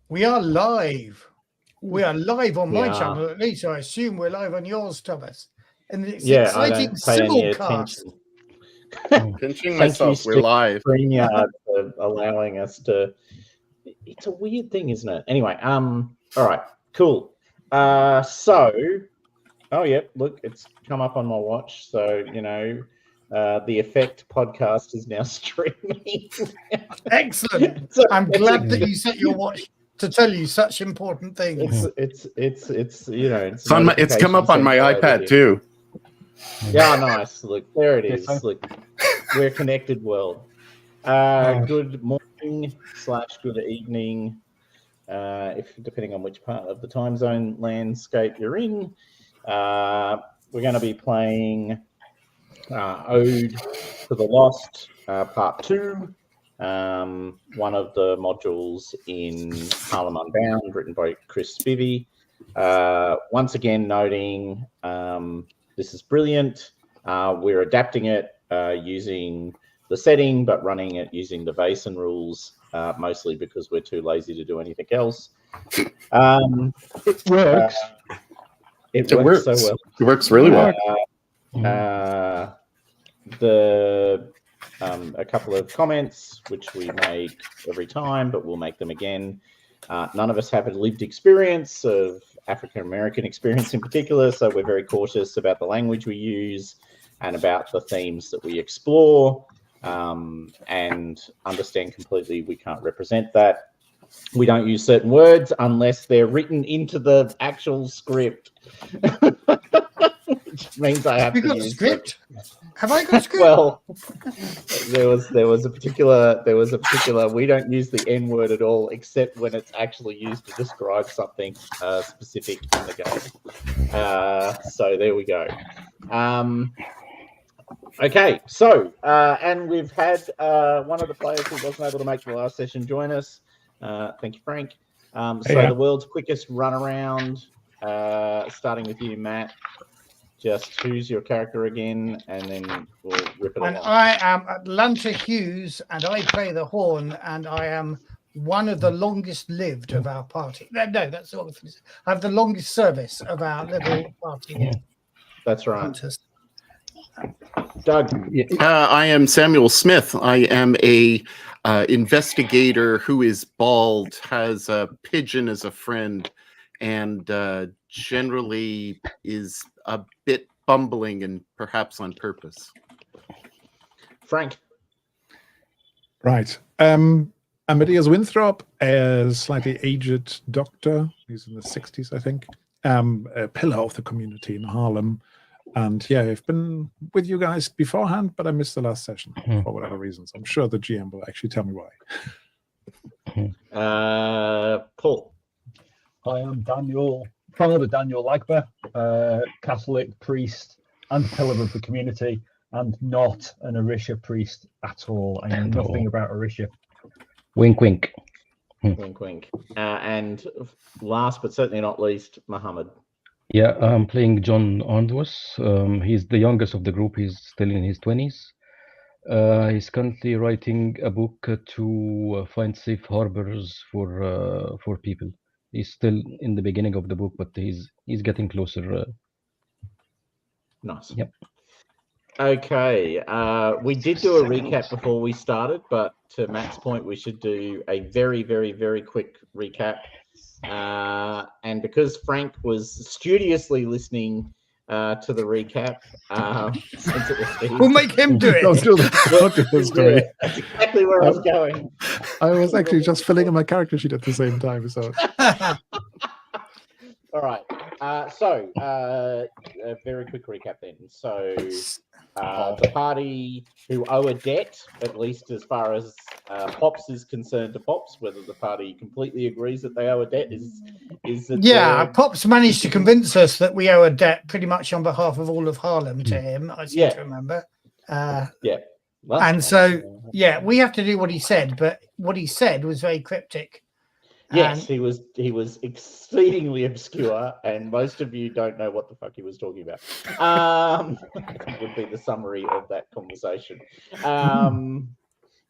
We are live. We are live on my are. channel, at least. I assume we're live on yours, Thomas. And it's Yeah, I exciting don't pay any simulcast. attention. Pinching Thank you, myself. We're live. StreamYard, for allowing us to. It's a weird thing, isn't it? Anyway, all right, cool. Oh yeah, look, it's come up on my watch. So the Effect podcast is now streaming. Excellent. So I'm glad that you set your watch to tell you such important things. It's come up on my iPad too. Yeah, nice. Look, there it is. Look, we're connected world. Good morning / good evening, if depending on which part of the time zone landscape you're in. We're going to be playing Ode to the Lost, Part 2. One of the modules in Harlem Unbound, written by Chris Spivey. Once again, noting this is brilliant. We're adapting it using the setting, but running it using the Vaesen rules, mostly because we're too lazy to do anything else. It works. It works so well. It works really well. A couple of comments, which we make every time, but we'll make them again. None of us have a lived experience of African American experience in particular, so we're very cautious about the language we use and about the themes that we explore, and understand completely we can't represent that. We don't use certain words unless they're written into the actual script, which means I have to use a script. Have I got a script? Well, there was a particular. We don't use the N word at all, except when it's actually used to describe something specific in the game. So there we go. Okay, so and we've had one of the players who wasn't able to make the last session join us. Thank you, Frank. The world's quickest run around, starting with you, Matt. Just who's your character again, and then we'll rip it along. And I am Atlanta Hughes, and I play the horn, and I am one of the longest lived of our party. No, that's all. I have the longest service of our little party. That's right. Hunters. Doug. I am Samuel Smith. I am a investigator who is bald, has a pigeon as a friend, and generally is a bit bumbling and perhaps on purpose. Frank. Right. Amadeus Winthrop, a slightly aged doctor. He's in the 60s, I think. A pillar of the community in Harlem. And yeah, I've been with you guys beforehand, but I missed the last session for whatever reasons. I'm sure the GM will actually tell me why. Paul. I am Father Daniel Lagba, Catholic priest and pillar of the community, and not an Orisha priest at all. I know nothing about Orisha. Wink, wink. Wink, wink. And last but certainly not least, Muhammad. Yeah, I'm playing John Andwas. He's the youngest of the group. He's still in his 20s. He's currently writing a book to find safe harbors for people. He's still in the beginning of the book, but he's getting closer. Nice. Yep. Okay. We did do a recap before we started, but to Matt's point, we should do a very, very, very quick recap. And because Frank was studiously listening to the recap, since it was Steve, we'll make him do it. Don't do the story. Yeah, that's exactly where I was going. I was actually just filling in my character sheet at the same time. So, all right. A very quick recap then. So, the party who owe a debt, at least as far as Pops is concerned to Pops, whether the party completely agrees that they owe a debt is that Pops managed to convince us that we owe a debt pretty much on behalf of all of Harlem to him. I seem to remember. Well, and so we have to do what he said, but what he said was very cryptic. Yes, he was exceedingly obscure, and most of you don't know what the fuck he was talking about. Would be the summary of that conversation.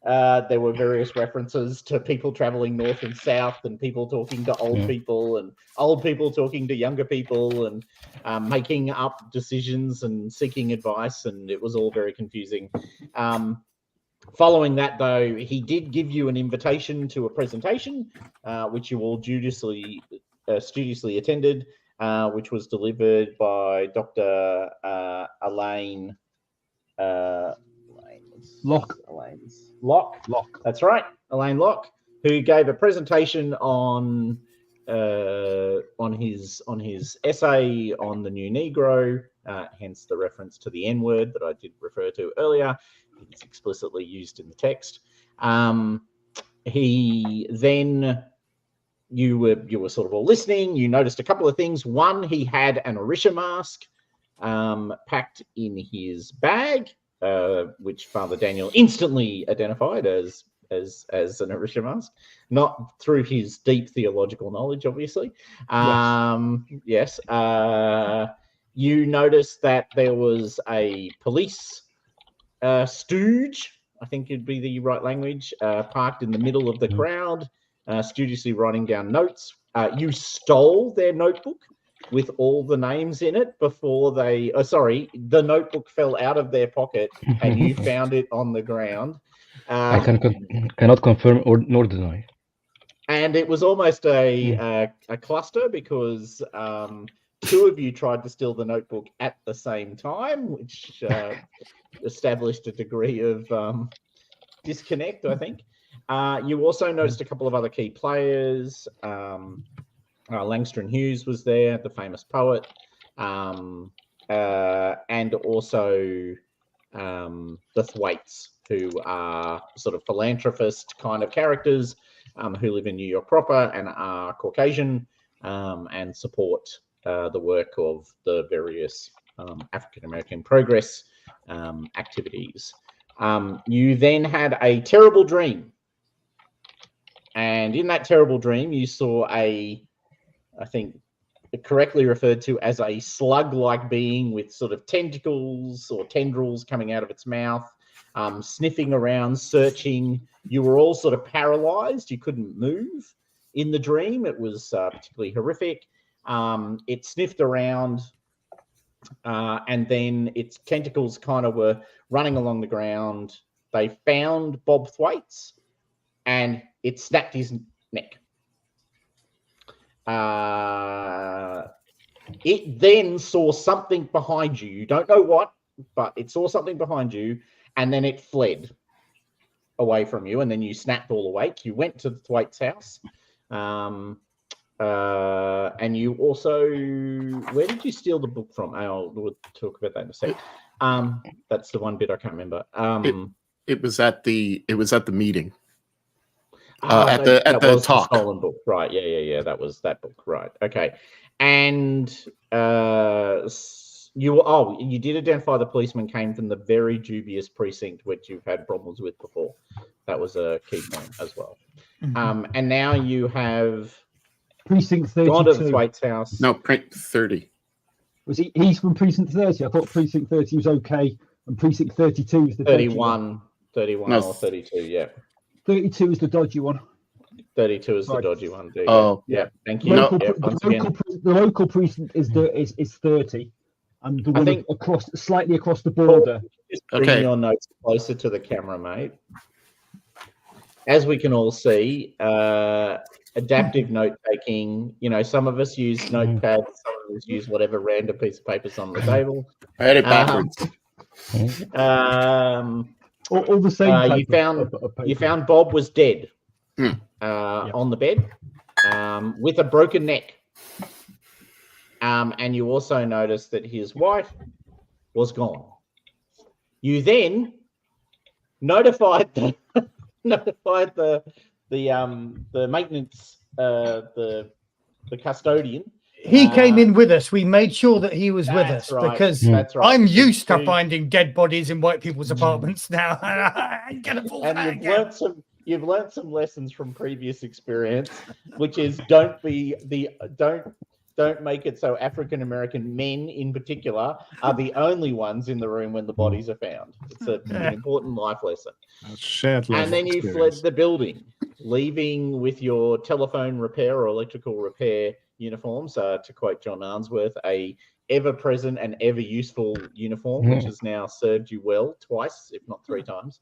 There were various references to people traveling north and south, and people talking to old people, and old people talking to younger people, and making up decisions and seeking advice, and it was all very confusing. Following that, though, he did give you an invitation to a presentation, which you all studiously attended, which was delivered by Dr. Elaine Locke. Locke. That's right, Elaine Locke, who gave a presentation on his essay on the new Negro, hence the reference to the N-word that I did refer to earlier. It's explicitly used in the text. He then, you were sort of all listening. You noticed a couple of things. One, he had an Orisha mask packed in his bag, which Father Daniel instantly identified as an Orisha mask, not through his deep theological knowledge, obviously. Yes. You noticed that there was a police stooge, I think it'd be the right language, parked in the middle of the crowd, studiously writing down notes. You stole their notebook with all the names in it before they, the notebook fell out of their pocket and you found it on the ground. I cannot confirm nor deny. And it was almost a cluster because two of you tried to steal the notebook at the same time, which established a degree of disconnect, I think. You also noticed a couple of other key players. Langston Hughes was there, the famous poet, and also the Thwaites, who are sort of philanthropist kind of characters who live in New York proper and are Caucasian and support the work of the various African American progress activities. You then had a terrible dream. And in that terrible dream, you saw I think correctly referred to as a slug-like being with sort of tentacles or tendrils coming out of its mouth, sniffing around, searching. You were all sort of paralyzed. You couldn't move in the dream. It was particularly horrific. It sniffed around, and then its tentacles kind of were running along the ground. They found Bob Thwaites, and it snapped his neck. It then saw something behind you. You don't know what, but it saw something behind you, and then it fled away from you, and then you snapped all awake. You went to the Thwaites' house, and you also, where did you steal the book from? We'll talk about that in a sec. That's the one bit I can't remember. It was at the meeting. At the talk. The stolen book, right? Yeah. That was that book, right? Okay. And you did identify the policeman came from the very dubious precinct which you've had problems with before. That was a key point as well. Mm-hmm. And now you have Precinct 32. gone to the Thwaites' house. No, 30. Was he's from Precinct 30? I thought Precinct 30 was okay, and Precinct 32 is the 31 No. or 32, yeah. 32 is the dodgy one. 32 is Right. the dodgy one. Oh, yeah. Thank you. The local precinct is 30, and the I one think- slightly across the border. Just bring Okay. your notes closer to the camera, mate. As we can all see, adaptive note taking. Some of us use notepads, some of us use whatever random piece of paper's on the table. I had it backwards. All the same. You found Bob was dead Hmm. on the bed with a broken neck. And you also noticed that his wife was gone. You then notified the maintenance, the custodian. He came in with us. We made sure that he was with That's us right. because That's right. I'm used to Who- finding dead bodies in white people's apartments now. I ain't gonna pull that And again. you've learned some lessons from previous experience, which is don't Don't make it so African American men, in particular, are the only ones in the room when the bodies are found. It's an important life lesson. A shared life And then you fled experience. the building, leaving with your telephone repair or electrical repair uniforms. To quote John Arnsworth, a ever-present and ever-useful uniform, which has now served you well twice, if not 3 times.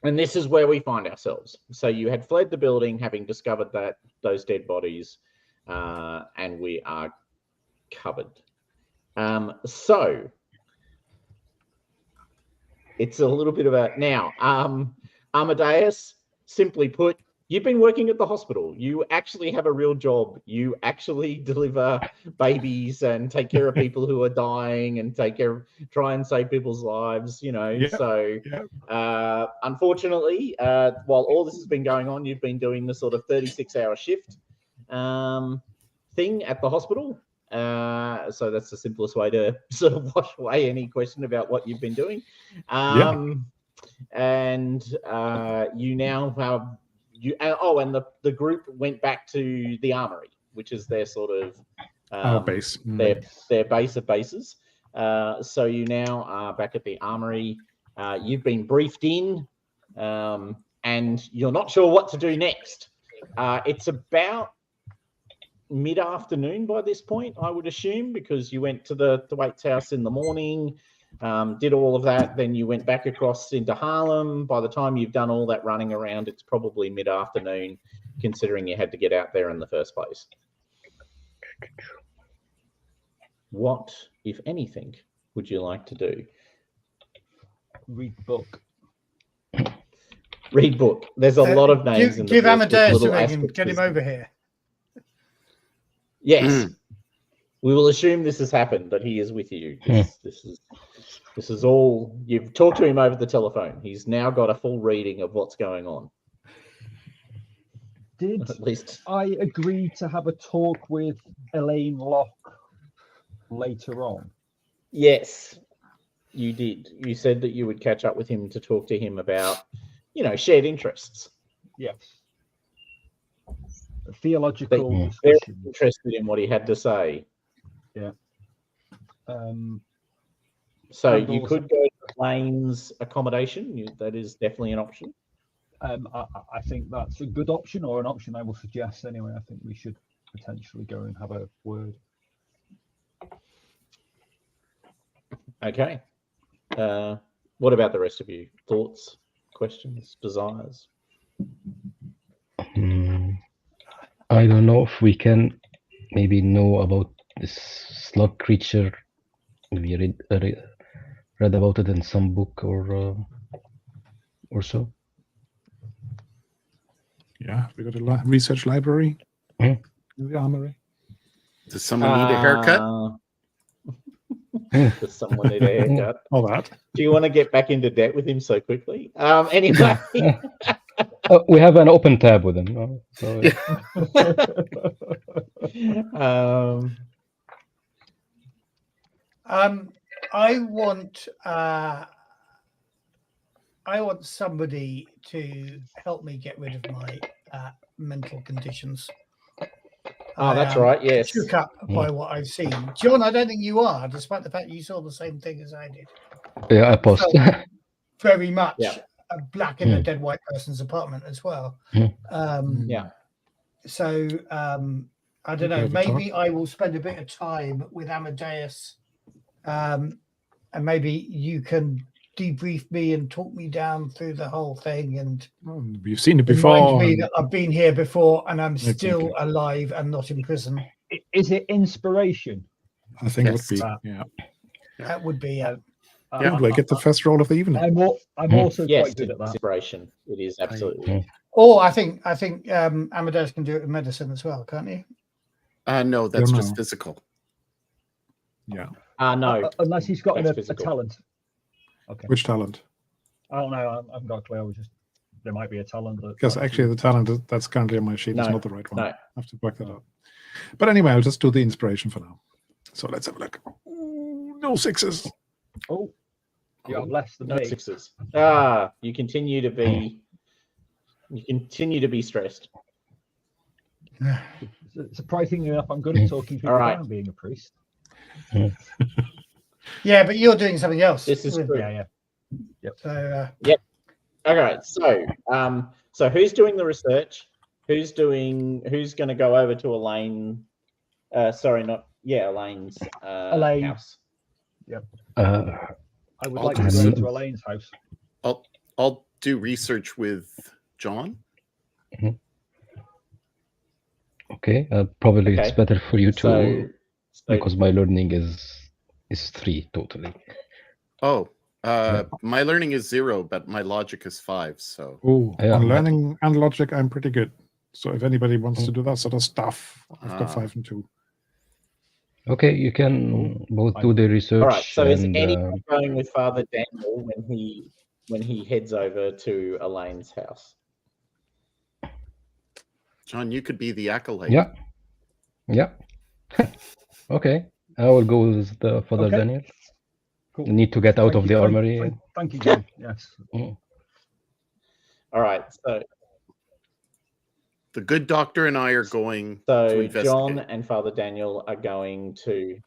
And this is where we find ourselves. So you had fled the building, having discovered that those dead bodies, and we are covered. So it's a little bit of a now. Amadeus, simply put, you've been working at the hospital. You actually have a real job. You actually deliver babies and take care of people who are dying and try and save people's lives, you know. Yeah. So unfortunately, while all this has been going on, you've been doing the sort of 36-hour shift thing at the hospital. So that's the simplest way to sort of wash away any question about what you've been doing. And you now have and the group went back to the armory, which is their sort of Our base. their base of bases. So you now are back at the armory. You've been briefed in, and you're not sure what to do next. It's about mid-afternoon by this point, I would assume, because you went to the Waite's house in the morning, did all of that, then you went back across into Harlem. By the time you've done all that running around, it's probably mid-afternoon, considering you had to get out there in the first place. What, if anything, would you like to do? Read book. Read book. There's a lot of names in the give book. Amadeus a ring and get him over here. Yes. We will assume this has happened, that he is with you. This is all. You've talked to him over the telephone. He's now got a full reading of what's going on. Did At least I agree to have a talk with Elaine Locke later on? yes, you did. You said that you would catch up with him to talk to him about, shared interests. Yes. A theological Very discussion. interested in what he had to say. Yeah. So And you also- could go to Lane's accommodation. That is definitely an option. I think that's a good option, or an option I will suggest anyway. I think we should potentially go and have a word. Okay. What about the rest of you? Thoughts, questions, desires? I don't know if we can maybe know about this slug creature. Maybe read about it in some book or so. Yeah, we got a research library in the armory. Does someone need a haircut? Does someone need a haircut? All that. Do you want to get back into debt with him so quickly? Anyway. We have an open tab with him. So, I want somebody to help me get rid of my mental conditions. Oh, that's right. Yes. Shook up by what I've seen. John, I don't think you are, despite the fact you saw the same thing as I did. yeah, I post. Very much Yeah. a black in a dead white person's apartment as well. Yeah. So I don't know. Maybe I will spend a bit of time with Amadeus, and maybe you can debrief me and talk me down through the whole thing. And You've seen it remind before. me that I've been here before and I'm still Exactly. alive and not in prison. Is it inspiration? I think Yes. it would be. Yeah. That would be. Yeah, do I get the first roll of the evening? I'm also Yes, quite good at that. inspiration. It is absolutely. Or I think Amadeus can do it with medicine as well, can't he? No, that's Don't just know. physical. Yeah. No. Unless he's got That's a physical. talent. Okay. Which talent? I don't know. I haven't got a clue. I was just there might be a talent. Because actually, the talent that's currently on my sheet is No, not the right one. no. I have to work that out. But anyway, I'll just do the inspiration for now. So let's have a look. Ooh, no sixes. Oh, you have less than No me. sixes. You continue to be stressed. Surprisingly enough, I'm good at talking people All right. down being a priest. Yeah, but you're doing something else. This is true. Yeah. So, Okay, so who's doing the research? Who's going to go over to Elaine? Elaine's Elaine. house. I would I'll like do to go some- to Elaine's house. I'll do research with John. Okay, probably it's Okay. better for you too, So because my learning is 3 totally. Oh, my learning is 0, but my logic is 5. So Oh, Yeah, on but- learning and logic, I'm pretty good. So if anybody wants to do that sort of stuff, I've got 5 and 2. Okay, you can both do the research. all right. So is and, anyone going with Father Daniel when he heads over to Elaine's house? John, you could be the acolyte. yeah. Okay, I will go with the Father Okay. Daniel. Cool. You need to get out of the armory. Thank you, John. Yes. All right. So The good doctor and I are going to so investigate. John and Father Daniel are going to.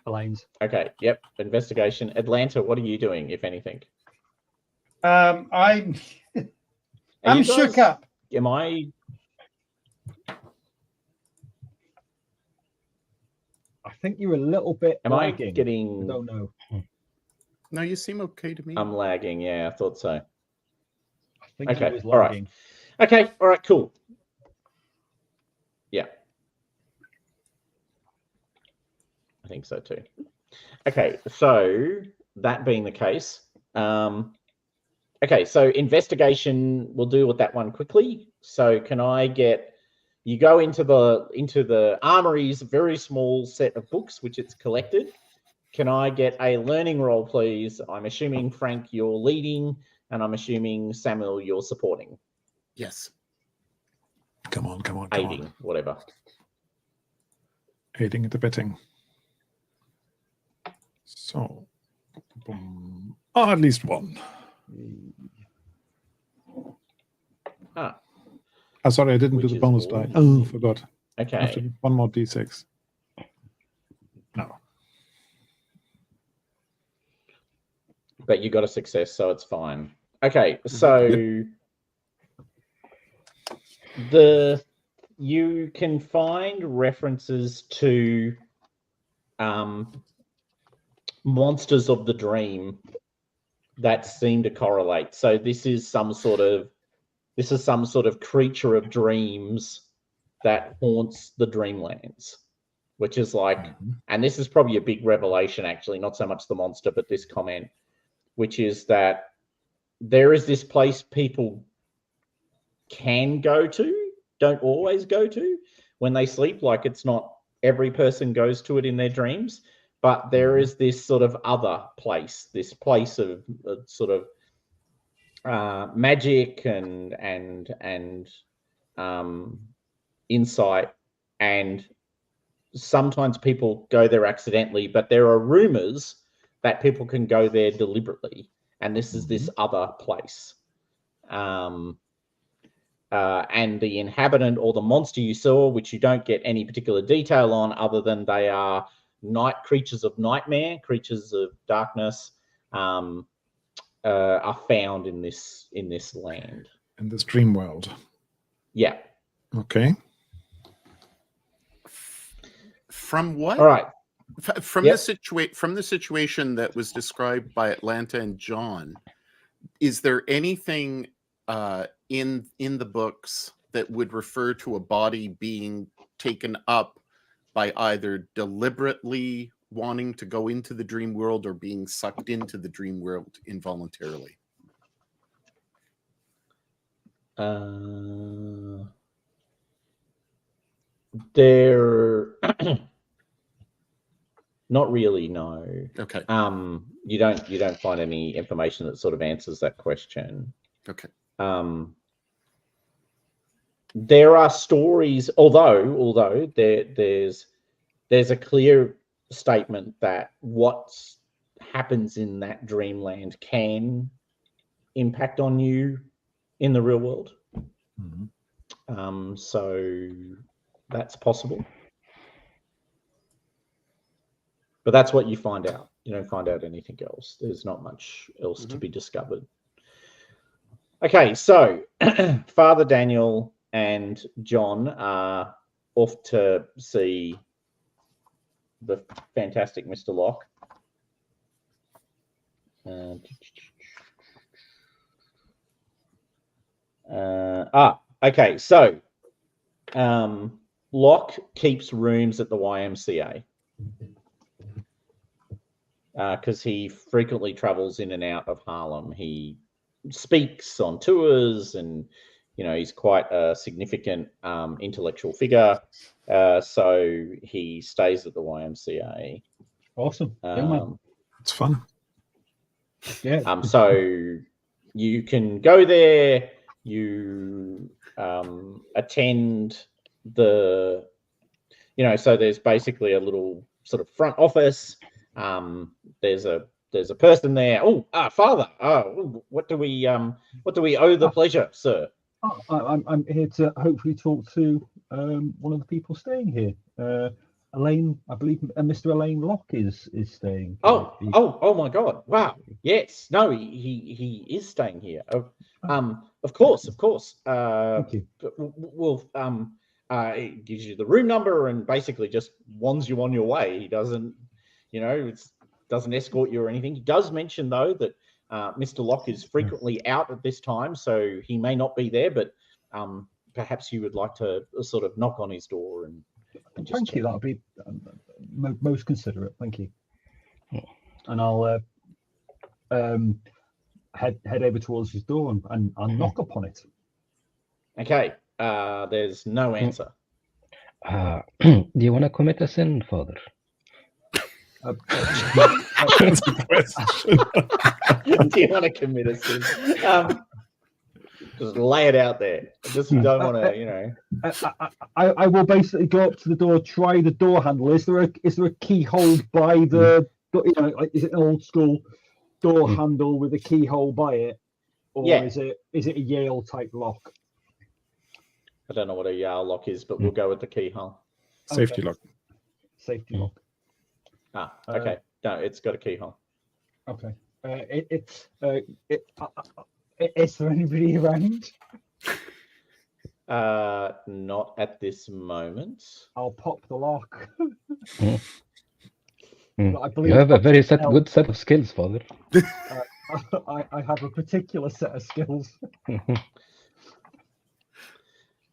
Elaine's. Okay. Yep. Investigation. Atlanta. What are you doing, if anything? I'm Are you shook guys- up. Am I? I think you're a little bit Am I lagging. I getting? don't know. No, you seem okay to me. I'm lagging. Yeah, I thought so. I think Okay, he was all right. lagging. Okay. All right. Cool. Yeah. I think so too. Okay. So that being the case, okay. So investigation. We'll deal with that one quickly. So can I get? You go into the armory's very small set of books, which it's collected. Can I get a learning roll, please? I'm assuming, Frank, you're leading, and I'm assuming, Samuel, you're supporting, Yes. Come on. aiding, whatever. Aiding and abetting. So, boom. Oh, at least 1. Ah, Sorry, I didn't Which do the is bonus all die. you Oh, need. forgot. I have to okay. do 1 more d6. No. But you got a success, so it's fine. Okay, so you can find references to monsters of the dream that seem to correlate. So this is some sort of creature of dreams that haunts the dreamlands, which is like, and this is probably a big revelation, actually, not so much the monster, but this comment, which is that there is this place people can go to, don't always go to when they sleep. Like, it's not every person goes to it in their dreams, but there is this sort of other place, this place of sort of magic and insight, and sometimes people go there accidentally, but there are rumors that people can go there deliberately, and this is this other place. And the inhabitant or the monster you saw, which you don't get any particular detail on other than they are creatures of nightmare, creatures of darkness, are found in this land. In this dream world. Yeah. Okay. From what? All right. From Yep. from the situation that was described by Atlanta and John, is there anything in the books that would refer to a body being taken up by either deliberately wanting to go into the dream world or being sucked into the dream world involuntarily? They're not really, no. Okay. You don't find any information that sort of answers that question. Okay. There are stories, although there's a clear statement that what happens in that dreamland can impact on you in the real world. So that's possible. But that's what you find out. You don't find out anything else. There's not much else to be discovered. Okay, so Father Daniel and John are off to see the fantastic Mr. Locke. Okay, so Locke keeps rooms at the YMCA because he frequently travels in and out of Harlem. He speaks on tours, and he's quite a significant intellectual figure. So he stays at the YMCA. Awesome. Young man. It's fun. Yeah. So you can go there. You attend the, so there's basically a little sort of front office. There's a person there. Father. What do we owe the pleasure, sir? I'm here to hopefully talk to one of the people staying here. Elaine, I believe, Mr. Elaine Locke is staying. Oh my God! Wow. Yes. No, he is staying here. Of course. Thank you. Well, it gives you the room number and basically just wands you on your way. He doesn't, doesn't escort you or anything. He does mention though that Mr. Locke is frequently out at this time, so he may not be there. But perhaps you would like to sort of knock on his door and just thank you. That would be most considerate. Thank you. And I'll head over towards his door and knock upon it. Okay. There's no answer. Do you want to commit a sin, Father? That's a question. Do you want to commit a sin? Just lay it out there. Just don't want to, I will basically go up to the door, try the door handle. Is there a keyhole by the? Is it an old school door handle with a keyhole by it, or is it a Yale type lock? I don't know what a Yale lock is, but we'll go with the keyhole. Safety lock. Safety lock. Okay. No, it's got a keyhole. Okay. Is there anybody around? Not at this moment. I'll pop the lock. I believe you have a very good set of skills, Father. I have a particular set of skills.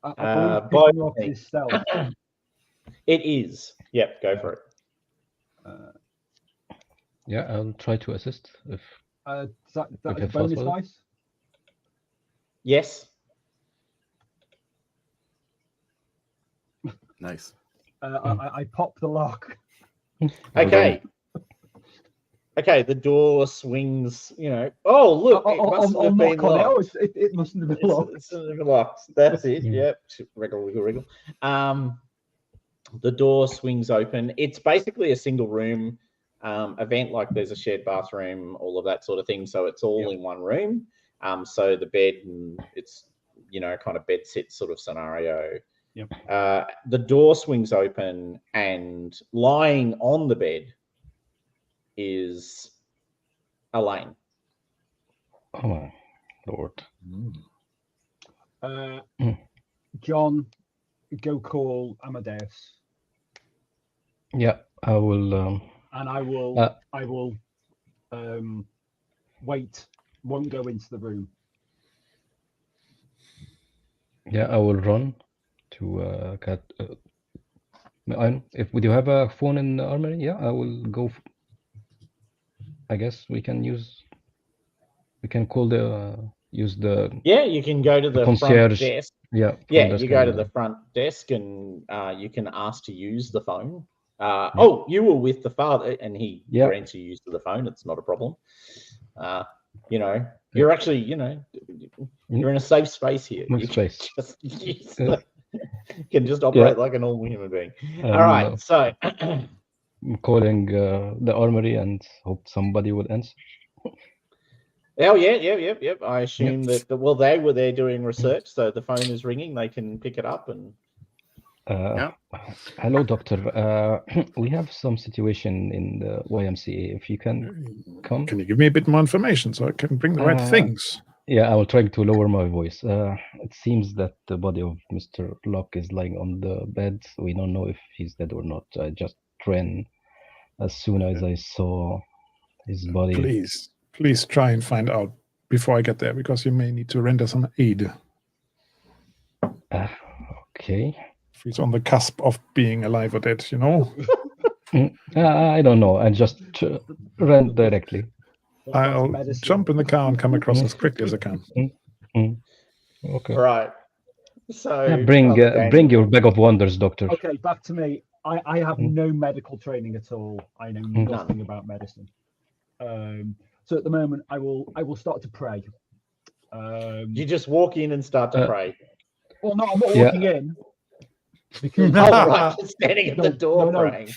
I believe lock is stealth. It is. Yep, go for it. Yeah, I'll try to assist if. That is bonus dice. Yes. Nice. I pop the lock. Okay. Okay, the door swings, Oh, look, it mustn't have been locked. It mustn't have been locked. It's locked. That's it. Yep. Wriggle, wriggle, wriggle. The door swings open. It's basically a single room event, like there's a shared bathroom, all of that sort of thing. So it's all in one room. So the bed and it's, kind of bed sit sort of scenario. Yep. The door swings open and lying on the bed is Elaine. Oh my Lord. John, go call Amadeus. Yeah, I will. And I will wait. Won't go into the room. Yeah, I will run to cat. If would you have a phone in the armory? Yeah, I will go. I guess we can call use the. Yeah, you can go to the concierge. Front desk. Yeah. You go to the front desk and you can ask to use the phone. You were with the father, and he grants you use to the phone. It's not a problem. You're actually, you're in a safe space here. You can just operate like a normal human being. All right, so I'm calling the armory and hope somebody will answer. Oh yeah. I assume that well, they were there doing research, so the phone is ringing. They can pick it up and. Hello, doctor. We have some situation in the YMCA. If you can come. Can you give me a bit more information so I can bring the right things? Yeah, I will try to lower my voice. It seems that the body of Mr. Locke is lying on the bed. We don't know if he's dead or not. I just ran as soon as I saw his body. Please try and find out before I get there, because you may need to render some aid. Okay. If he's on the cusp of being alive or dead, you know? I don't know. I just ran directly. I'll jump in the car and come across as quickly as I can. Okay. Right. So bring your bag of wonders, doctor. Okay, back to me. I have no medical training at all. I know nothing about medicine. So at the moment, I will start to pray. You just walk in and start to pray. Well, no, I'm not walking in. Because right, standing at the door praying.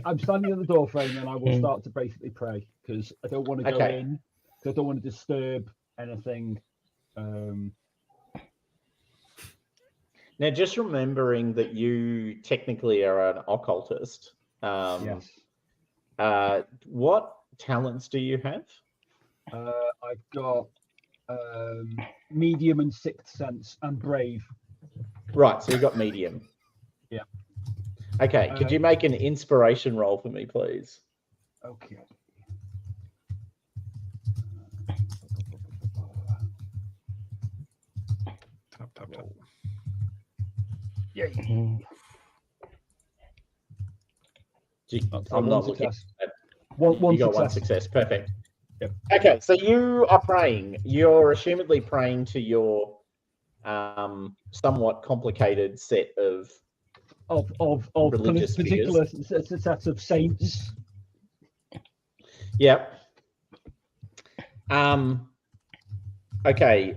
I'm standing at the door frame, and I will start to basically pray because I don't want to go in, because I don't want to disturb anything. Now, just remembering that you technically are an occultist. Yes. What talents do you have? I've got medium and sixth sense and brave. Right, so you got medium. Yeah. Okay, could you make an inspiration roll for me, please? Okay. Tap. Yay. I'm not looking at that. You got one success. Perfect. Yep. Okay, so you are praying. You're assumedly praying to your somewhat complicated set of religious particular figures. sets of saints. Yep. Okay.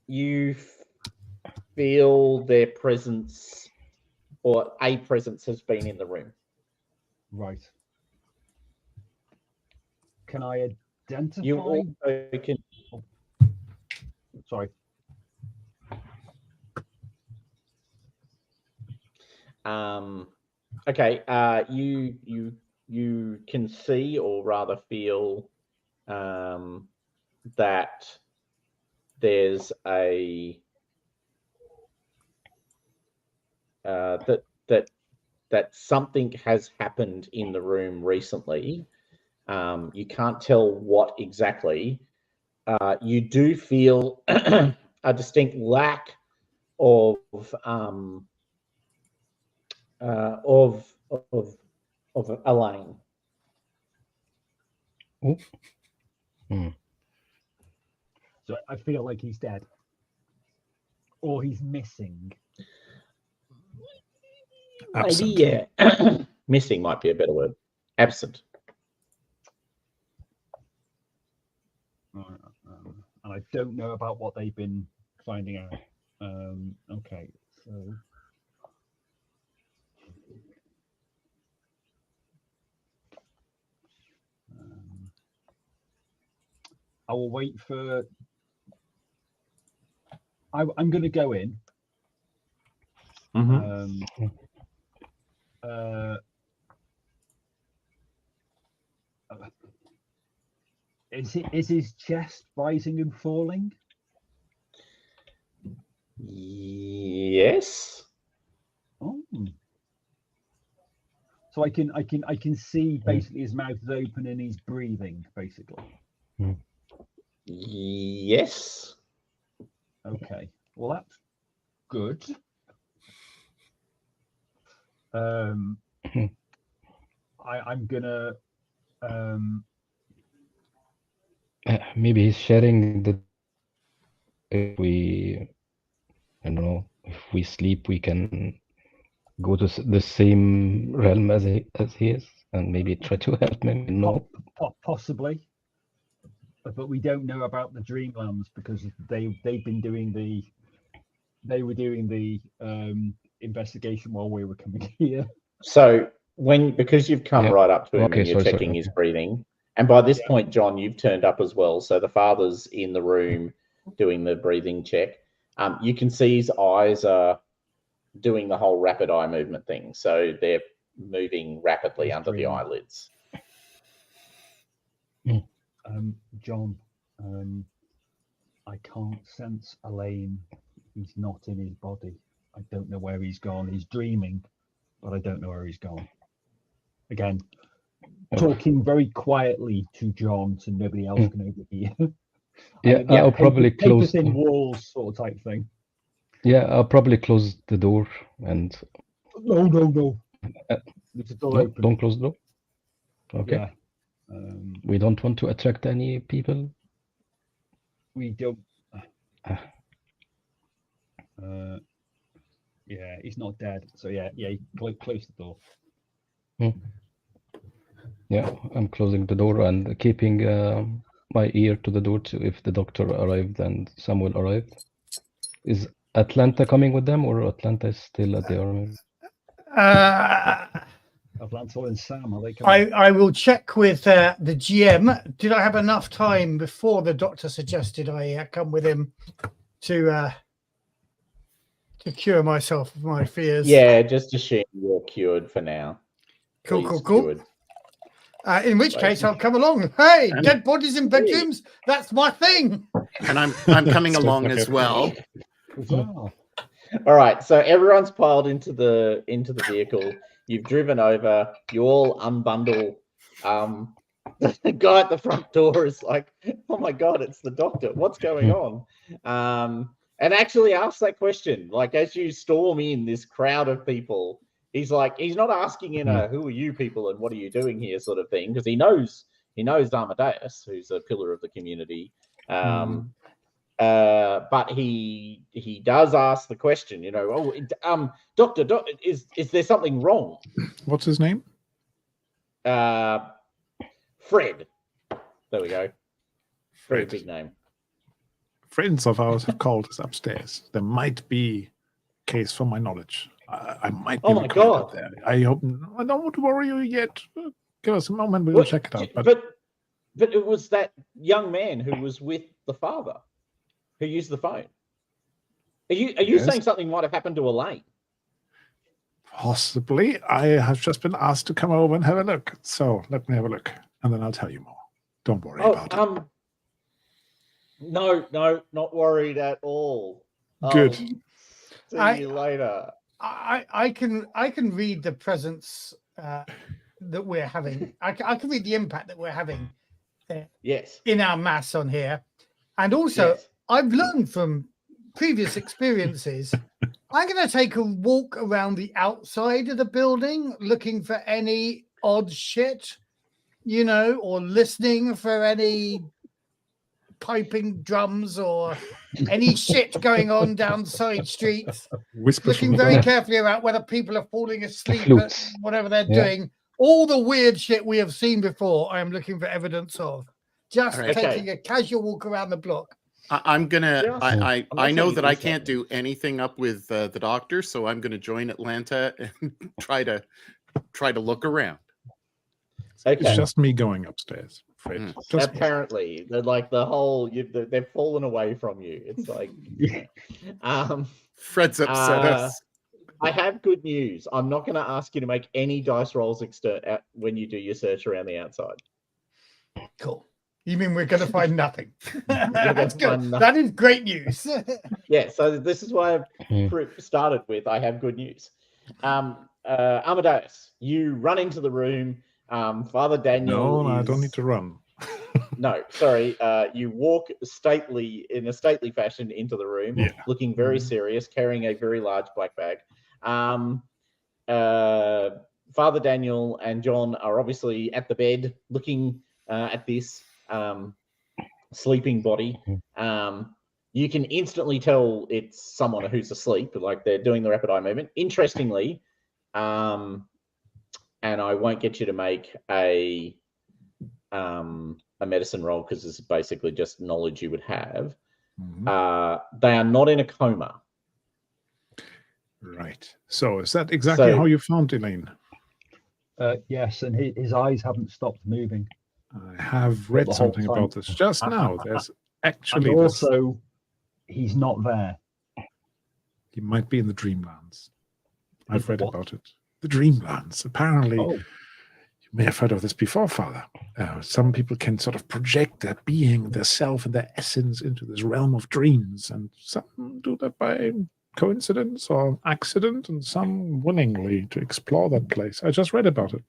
You feel their presence, or a presence has been in the room. Right. Can I identify? You also can. Sorry. Okay. You can see, or rather feel, that there's a that something has happened in the room recently. You can't tell what exactly. You do feel a distinct lack of Elaine. So I feel like he's dead, or he's missing. Absent. Maybe, yeah. Missing might be a better word. Absent. And I don't know about what they've been finding out. Okay, so I will wait for. I'm going to go in. Is his chest rising and falling? Yes. Oh. So I can see basically his mouth is open and he's breathing basically. Yes. Okay. Well, that's good. I'm gonna. Maybe he's sharing the. If we, I don't know, if we sleep, we can go to the same realm as he is, and maybe try to help him. No, possibly, but we don't know about the Dreamlands because they've been doing the. They were doing the investigation while we were coming here. So because you've come right up to him and you're checking sorry. his breathing, And by this point, John, you've turned up as well. So the father's in the room doing the breathing check. You can see his eyes are doing the whole rapid eye movement thing. So they're moving rapidly under the eyelids. John, I can't sense Elaine. He's not in his body. I don't know where he's gone. He's dreaming, but I don't know where he's gone. Again, talking very quietly to John so nobody else can overhear. Yeah, I'll probably close. in walls sort of type thing. Yeah, I'll probably close the door and. No. Leave the door No, open. don't close the door. Okay. Yeah. We don't want to attract any people. We don't. Yeah, he's not dead. So yeah, close the door. Yeah, I'm closing the door and keeping my ear to the door to if the doctor arrived and Samuel arrived. Is Atlanta coming with them, or Atlanta is still at the army? Atlanta and Sam, are they coming? I will check with the GM. Did I have enough time before the doctor suggested I come with him to cure myself of my fears? Yeah, just assume you're cured for now. Cool. Cured. In which case, I'll come along. Hey, dead bodies in bedrooms. That's my thing. And I'm coming along as well. Wow. All right, so everyone's piled into the vehicle. You've driven over. You all unbundle. The guy at the front door is like, "Oh my god, it's the doctor! What's going on?" And actually asks that question. Like as you storm in this crowd of people, he's not asking in a "Who are you people and what are you doing here?" sort of thing, because he knows Amadeus, who's a pillar of the community. But he does ask the question, doctor, is there something wrong? What's his name? Fred. There we go. Very Fred. big name. Friends of ours have called us upstairs. There might be a case for my knowledge. I might be. Oh my god! There. I hope. I don't want to worry you yet. Give us a moment. We'll check it out. But it was that young man who was with the father, who used the phone. Are you saying something might have happened to Elaine? Possibly. I have just been asked to come over and have a look. So let me have a look, and then I'll tell you more. Don't worry about it. No, not worried at all. Good. See you later. I can read the presence that we're having. I can read the impact that we're having. Yes. In our mass on here, and also Yes. I've learned from previous experiences. I'm going to take a walk around the outside of the building, looking for any odd shit, or listening for any piping drums or any shit going on down side streets. Whispers Looking very carefully about whether people are falling asleep at whatever they're doing. All the weird shit we have seen before, I am looking for evidence of. Just taking a casual walk around the block. I'm gonna. I know that I can't something. do anything up with the doctor, so I'm gonna join Atlanta and try to look around. Okay. It's just me going upstairs, Fred. Just me. Apparently, they're like the whole. They've fallen away from you. It's like, Fred's upset us. I have good news. I'm not going to ask you to make any dice rolls when you do your search around the outside. Cool. You mean we're going to find nothing? That's good. Nothing. That is great news. Yeah, so this is why I started with I have good news. Amadeus, you run into the room. Father Daniel. No, I don't need to run. No, sorry. You walk in a stately fashion into the room, looking very serious, carrying a very large black bag. Father Daniel and John are obviously at the bed, looking at this sleeping body. You can instantly tell it's someone who's asleep, like they're doing the rapid eye movement. Interestingly, and I won't get you to make a medicine roll because this is basically just knowledge you would have. They are not in a coma. Right. So is that exactly how you found Elaine? Yes, and his eyes haven't stopped moving. I have read The whole something time. about this just now. There's actually And this. also, he's not there. He might be in the Dreamlands. I've read What? about it. The Dreamlands. Apparently, Oh, you may have heard of this before, Father. Some people can sort of project their being, their self, and their essence into this realm of dreams, and some do that by coincidence or accident, and some willingly to explore that place. I just read about it.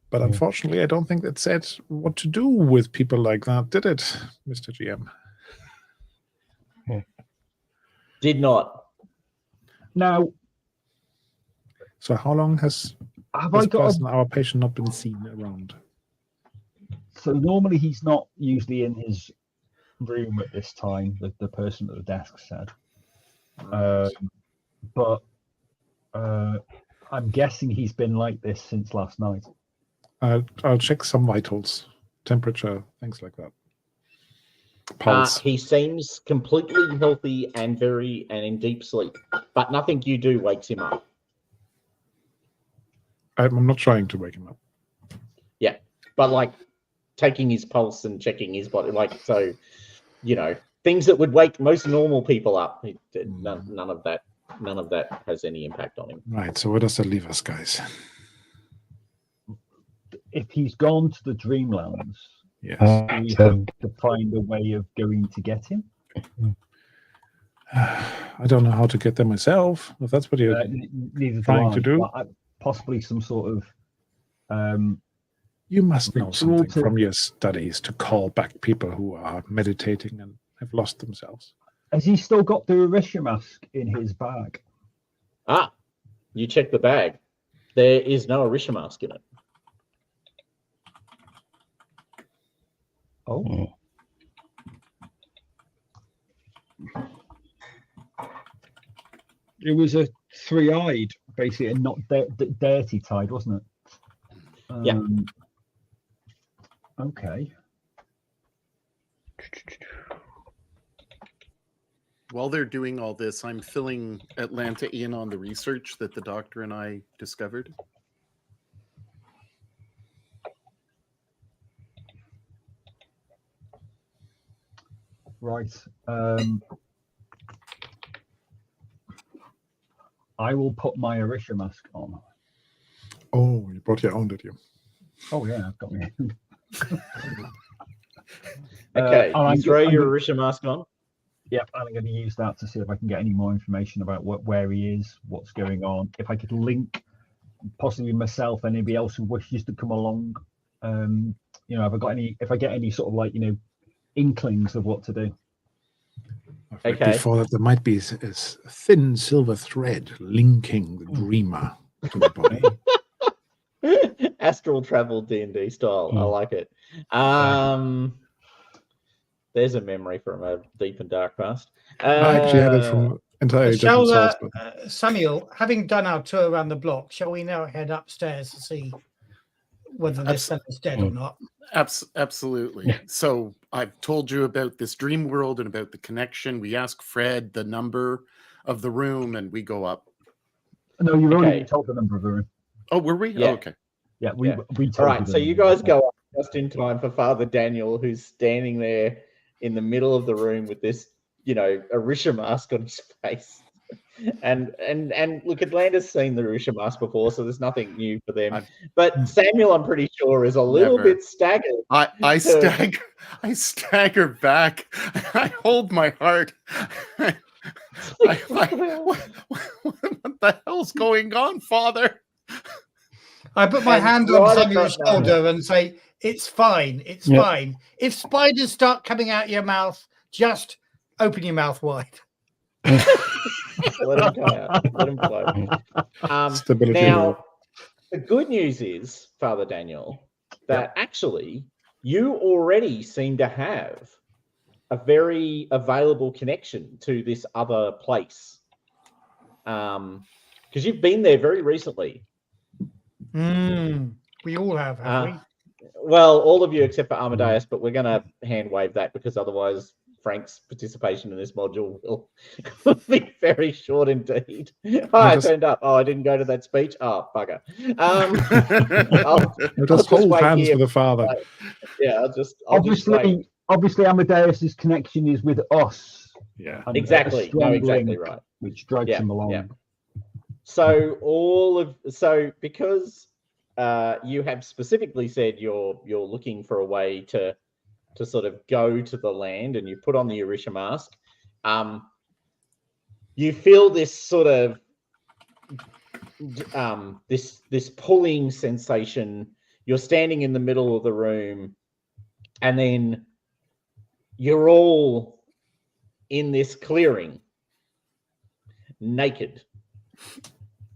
But unfortunately, I don't think that said what to do with people like that, did it, Mr. GM? Did not. now So how long has have this I got? person, our patient, not been seen around? So normally he's not usually in his room at this time. The person at the desk said, but I'm guessing he's been like this since last night. I'll check some vitals, temperature, things like that. Pulse. He seems completely healthy and in deep sleep, but nothing you do wakes him up. I'm not trying to wake him up. Yeah, but like taking his pulse and checking his body, like, so, you know, things that would wake most normal people up. None of that has any impact on him. Right. So where does that leave us, guys? If he's gone to the Dreamlands, Yes. we have to find a way of going to get him. I don't know how to get there myself. If that's what you're Neither trying to do. but possibly some sort of. You must know Ritual something to- from your studies to call back people who are meditating and have lost themselves. Has he still got the Orisha mask in his bag? You check the bag. There is no Orisha mask in it. Oh. It was a three-eyed, basically, and not dirty tide, wasn't it? Yeah. Okay. While they're doing all this, I'm filling Atlanta in on the research that the doctor and I discovered. Right. I will put my Orisha mask on. Oh, you brought your own, did you? Oh yeah, I've got me. Okay, and you throw I'm your gonna- Orisha mask on. Yep, and I'm going to use that to see if I can get any more information about where he is, what's going on. If I could link possibly myself, anybody else who wishes to come along. You know, if I get any sort of like, you know, inklings of what to do. I've read Okay. before that there might be a thin silver thread linking the dreamer to the body. Astral travel D&D style. I Mm. like it. There's a memory from a deep and dark past. I actually had it from entirely different Shall source, Samuel, having done our tour around the block, shall we now head upstairs to see whether this fellow's dead or not? Absolutely. So I've told you about this dream world and about the connection. We ask Fred the number of the room and we go up. No, you've Okay. already told the number of the room. Oh, were we? Yeah. Oh, okay. Yeah, we Yeah. told All right, the so you number. guys go up just in time for Father Daniel, who's standing there in the middle of the room with this, you know, Orisha mask on his face. And look, Atlanta's seen the Orisha mask before, so there's nothing new for them. But Samuel, I'm pretty sure, is a little Never. bit staggered. I stagger back. I hold my heart. What the hell's going on, Father? I put my And hand on right Samuel's about now- shoulder and say, "It's fine. It's Yeah. fine. If spiders start coming out your mouth, just open your mouth wide." Let him come out. Let him flow. Stability. Now, the good news is, Father Daniel, that actually you already seem to have a very available connection to this other place. Because you've been there very recently. We all have we? Well, all of you except for Amadeus, but we're going to hand wave that because otherwise Frank's participation in this module will be very short indeed. I turned up. Oh, I didn't go to that speech. Oh, bugger. We'll just hold wait hands here. for the father. Yeah, I'll just wait. Obviously, Amadeus's connection is with us. Yeah. And Exactly. a strong Exactly link, right. which drags him along. So because you have specifically said you're looking for a way to sort of go to the land, and you put on the Orisha mask, you feel this sort of this pulling sensation. You're standing in the middle of the room, and then you're all in this clearing, naked.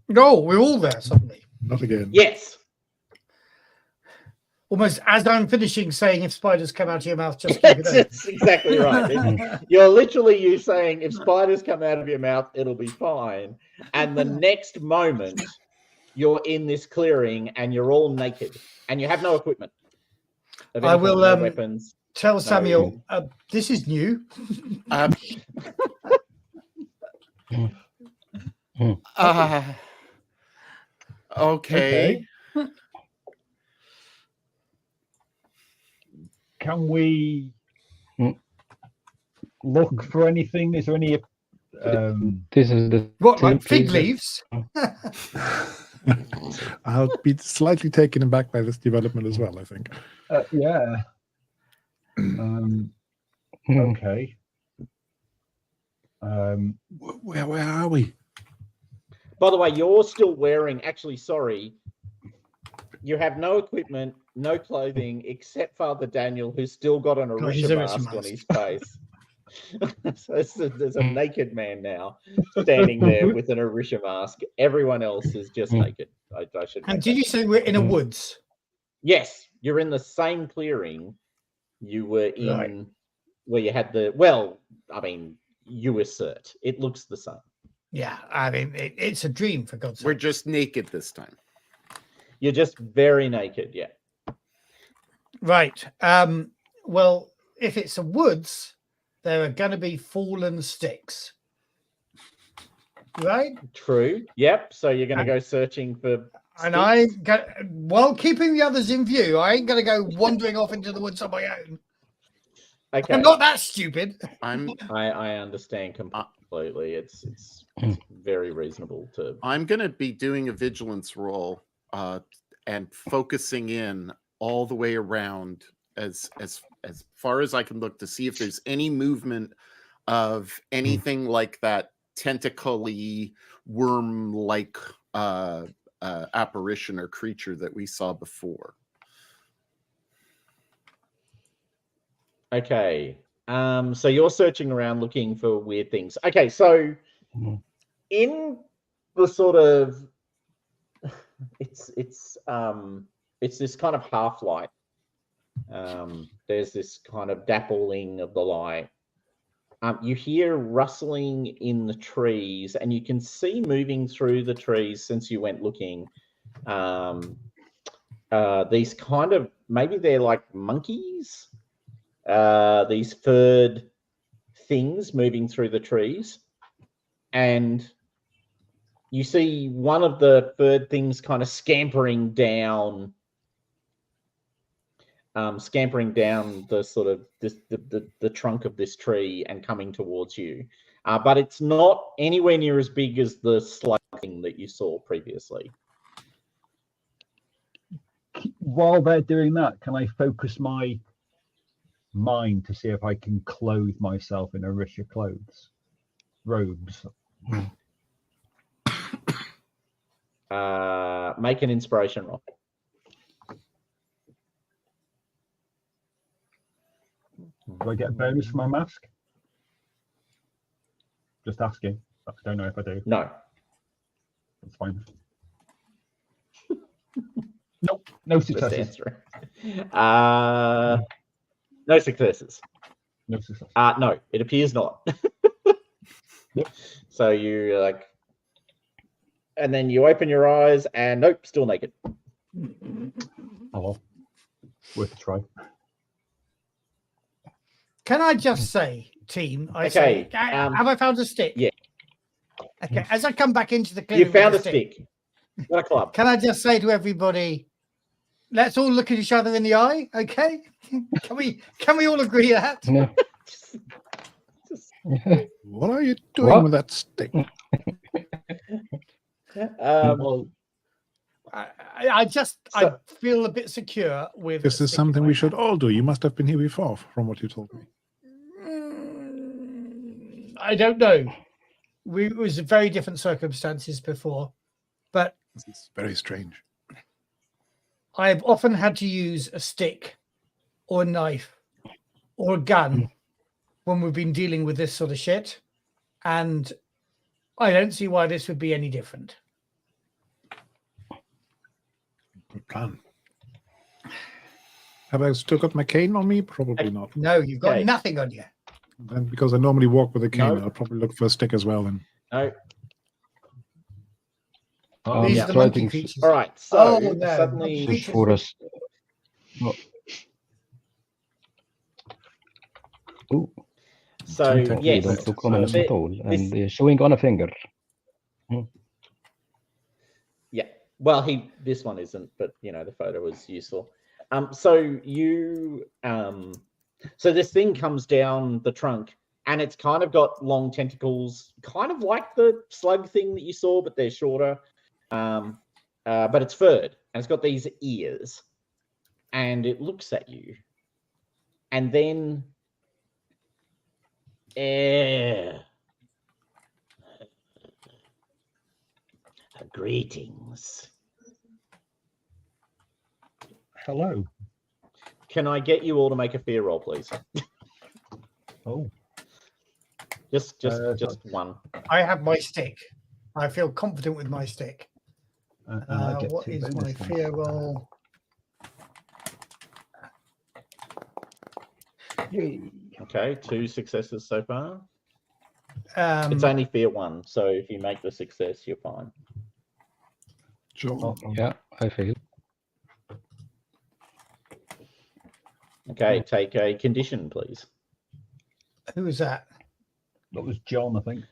No, we're all there suddenly. Not again. Yes. Almost as I'm finishing saying, if spiders come out of your mouth, just keep it open. That's exactly right. You're literally you saying, if spiders come out of your mouth, it'll be fine. And the next moment, you're in this clearing and you're all naked and you have no equipment. I will no weapons. Tell Samuel, this is new. Okay. Can we look for anything? Is there any? This is the What, like same fig place leaves? I'll be slightly taken aback by this development as well, I think. Yeah. Okay. Where are we? By the way, you're still wearing, actually, sorry, you have no equipment, no clothing, except Father Daniel, who's still got an Orisha mask on his face. So there's a naked man now standing there with an Orisha mask. Everyone else is just naked. I should. And did you say we're in a woods? Yes, you're in the same clearing you were in, Right. where you had the. Well, I mean, you assert it looks the same. Yeah, I mean, it's a dream, for God's sake. We're just naked this time. You're just very naked. Yeah. Right. Well, if it's a woods, there are going to be fallen sticks. Right? True. Yep. So you're going to go searching for. And sticks? while keeping the others in view, I ain't going to go wandering off into the woods on my own. Okay. I'm not that stupid. I understand completely. It's very reasonable to. I'm going to be doing a vigilance roll and focusing in all the way around as far as I can look to see if there's any movement of anything like that tentacle-y, worm-like apparition or creature that we saw before. Okay. So you're searching around looking for weird things. Okay, so in the sort of it's this kind of half light. There's this kind of dappling of the light. You hear rustling in the trees, and you can see moving through the trees since you went looking. These kind of, maybe they're like monkeys. These furred things moving through the trees, and you see one of the furred things kind of scampering down the sort of the trunk of this tree and coming towards you. But it's not anywhere near as big as the slug thing that you saw previously. While they're doing that, can I focus my mind to see if I can clothe myself in Orisha clothes, robes? Make an inspiration roll. Do I get a bonus for my mask? Just asking. I don't know if I do. No. That's fine. Nope. No Just successes. answer. No successes. No success. No, it appears not. Yep. So you like, and then you open your eyes, and nope, still naked. Oh, well. Worth a try. Can I just say, team, I Okay, say, have I found a stick? yeah. Okay, as I come back into the clearing, You found with a the stick. Not a club. Can I just say to everybody, let's all look at each other in the eye, okay? Can we all agree that? Yeah. What are you doing What? with that stick? Well, I feel a bit secure with. This is stick in something my we should hand. all do. You must have been here before, from what you told me. I don't know. It was very different circumstances before, but This is very strange. I've often had to use a stick or a knife or a gun when we've been dealing with this sort of shit, and I don't see why this would be any different. Good plan. Have I still got my cane on me? Probably not. No, you've got Okay. nothing on you. And because I normally walk with a cane, No. I'll probably look for a stick as well. Then No. These yeah. are the So I monkey think creatures. All right. So Oh, no. suddenly, Monkey creatures. Forest. Oh, so technically yes, don't look ominous thi- at all, this- and they're showing on a finger. yeah. Well, this one isn't, but the photo was useful. So you so this thing comes down the trunk, and it's kind of got long tentacles, kind of like the slug thing that you saw, but they're shorter. But it's furred, and it's got these ears, and it looks at you, and then greetings. hello. Can I get you all to make a fear roll, please? Oh, Just Uh, one. I have my stick. I feel confident with my stick. and I get What two is my bonus then. fear roll? Yay. Okay, 2 successes so far. It's Um, only fear 1, so if you make the success, you're fine. John, Oh, Yeah, I failed. Okay, take a condition, please. who is that? that was John, I think.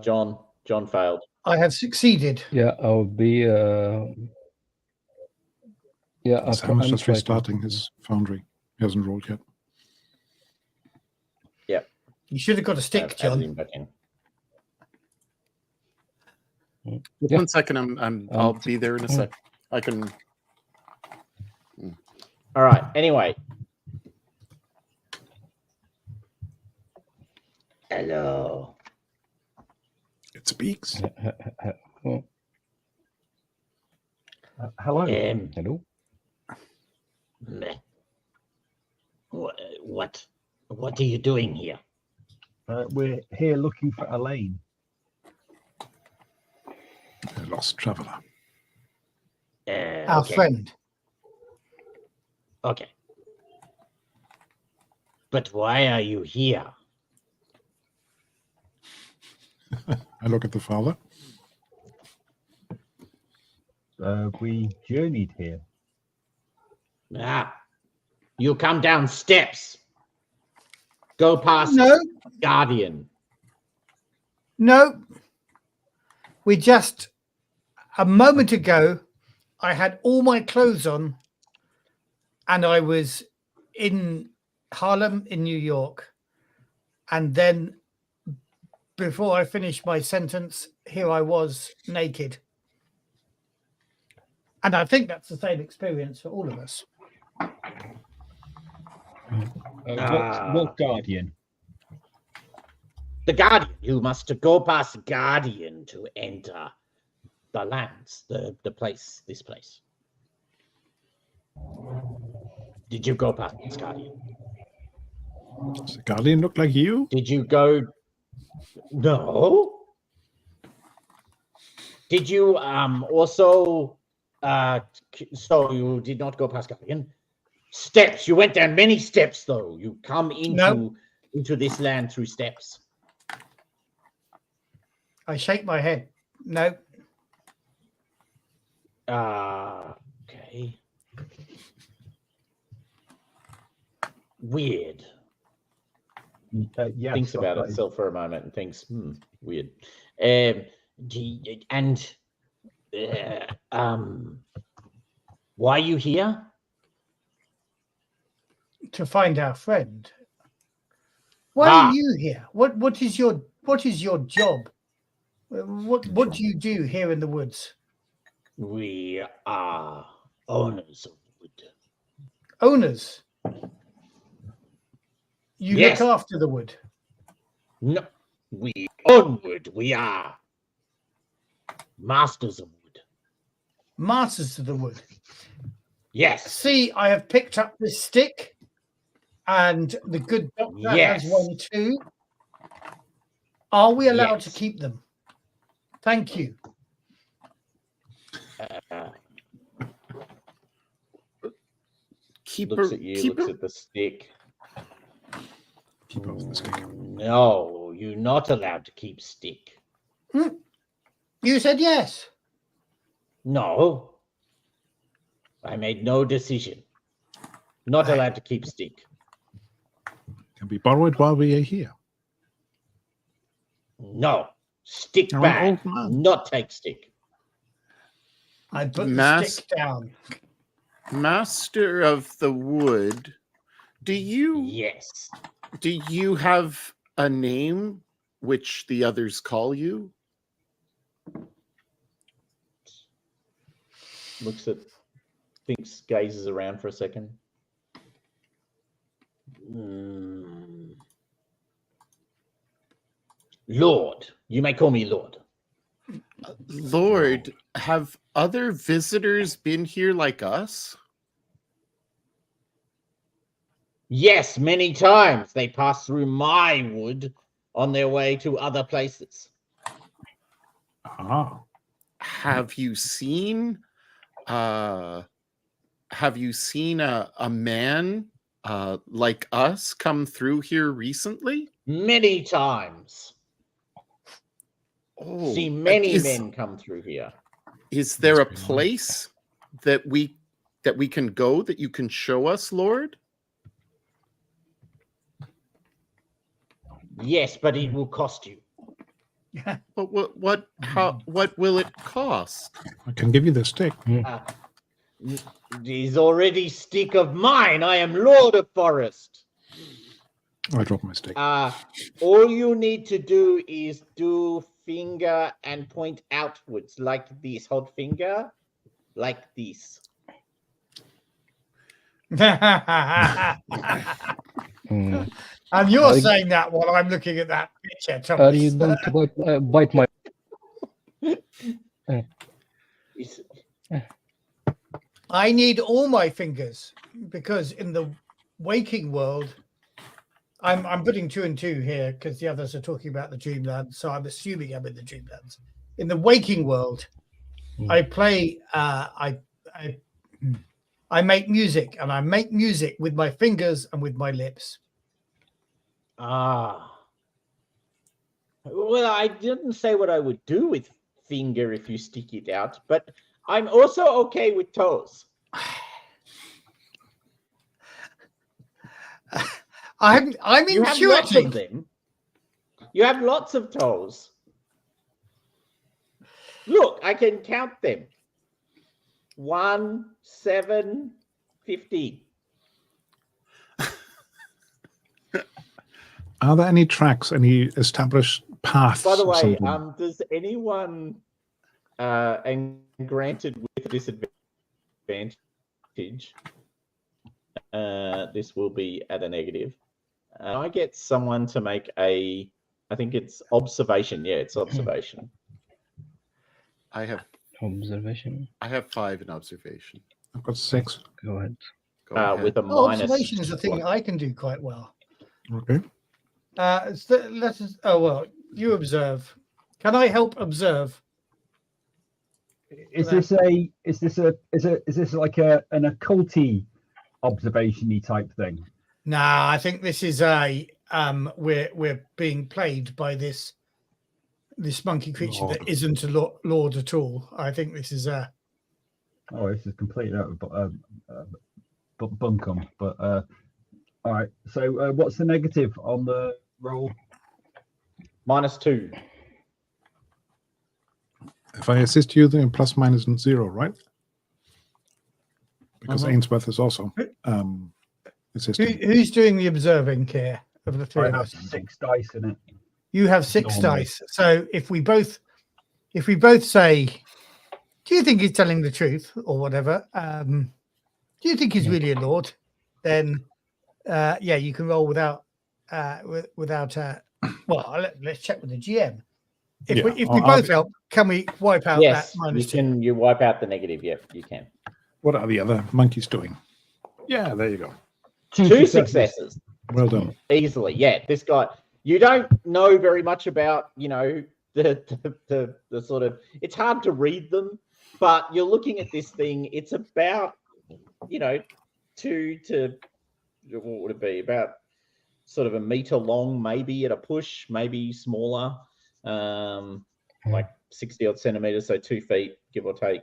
John failed. I have succeeded. Yeah, I'll be. Yeah, Sam's I'm just fighting. restarting his foundry. He hasn't rolled yet. You should have got a stick, Added John. him back in. Just Yeah. 1 second. I'll be there in a sec. I can. All right. Anyway. Hello. It speaks. Hello. Hello. Meh. What are you doing here? We're here looking for Elaine. A lost traveler. Our Okay. friend. Okay. But why are you here? I look at the father. We journeyed here. You come down steps. Go past No, Guardian. no. We just, a moment ago, I had all my clothes on and I was in Harlem in New York. And then before I finished my sentence, here I was naked. And I think that's the same experience for all of us. What Guardian? The Guardian. You must go past Guardian to enter the lands, the place, this place. Did you go past this Guardian? Does the Guardian look like you? Did you go? No. Did you also? So you did not go past Guardian. Steps. You went down many steps, though. You come into this land through steps. I shake my head. No, Okay. Weird. Yes. Thinks about right. itself for a moment and thinks, weird. Why are you here? To find our friend. Why are you here? What is your job? What do you do here in the woods? We are owners of wood. Owners. You Yes. look after the wood. No, we own wood. We are masters of wood. Masters of the wood. Yes. See, I have picked up this stick, and the good doctor has one too. Are we allowed to keep them? Thank you. Looks at you, looks at the stick. Keep off the stick. No, you're not allowed to keep stick. You said yes. No. I made no decision. Not allowed to keep stick. Can be borrowed while we are here. No. Stick You're an back. old man. Not take stick. I put the stick down. Master of the wood, do you have a name which the others call you? Looks at, thinks, gazes around for a second. Lord. You may call me Lord. Lord, have other visitors been here like us? Yes, many times they pass through my wood on their way to other places. Ah. Have you seen a man like us come through here recently? Many times. Oh, See many men come through here. Is there a place that we can go that you can show us, Lord? Yes, but it will cost you. But what will it cost? I can give you the stick. It is already stick of mine. I am Lord of Forest. I dropped my stick. All you need to do is do finger and point outwards like this. Hold finger like this. And you're saying that while I'm looking at that picture, Thomas. You don't bite my. I need all my fingers because in the waking world, I'm putting 2 and 2 here because the others are talking about the Dreamland, so I'm assuming I'm in the Dreamlands. In the waking world, I play. I make music, and I make music with my fingers and with my lips. Well, I didn't say what I would do with finger if you stick it out, but I'm also okay with toes. I'm You have lots of intuiting. them. You have lots of toes. Look, I can count them. 1, 7, 15. Are there any tracks, any established paths? By the or way, something? does anyone, and granted with disadvantage, this will be at a negative. I get someone to make I think it's observation. Yeah, it's observation. I have Observation. 5 in observation. I've got 6. Go ahead. Go ahead. With a minus. Observation is a thing 1. I can do quite well. Okay. Let us. Oh well, you observe. Can I help observe? Is this like an occulty observation-y type thing? Nah, I think this is a we're being plagued by this monkey creature Lord. that isn't a lord at all. I think this is a. Oh, this is completely out of bunkum. But all right. So what's the negative on the Roll. -2. If I assist you, then plus minus 0, right? Because Ainsworth is also assisting. Who's doing the observing here of the three I of have us? 6 dice in it. You have 6 Normally. dice. So if we both say, do you think he's telling the truth or whatever? Do you think he's really a lord? Then yeah, you can roll without well, let's check with the GM. If we I'll both be- help, can we wipe out Yes, that minus you 2? can. You wipe out the negative. Yep, you can. What are the other monkeys doing? Yeah, there you go. 2 successes. Well done. Easily. Yeah, this guy. You don't know very much about, the sort of. It's hard to read them, but you're looking at this thing. It's about, 2 to what would it be? About sort of a meter long, maybe at a push, maybe smaller, like 60 odd centimeters, so 2 feet, give or take.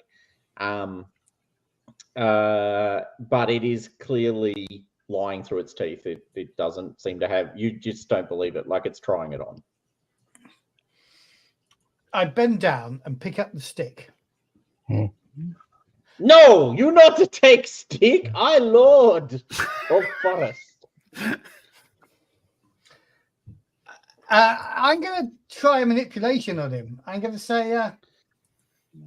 But it is clearly lying through its teeth. It doesn't seem to have. You just don't believe it, like it's trying it on. I bend down and pick up the stick. No, you not to take stick, I lord of forest. I'm going to try a manipulation on him. I'm going to say,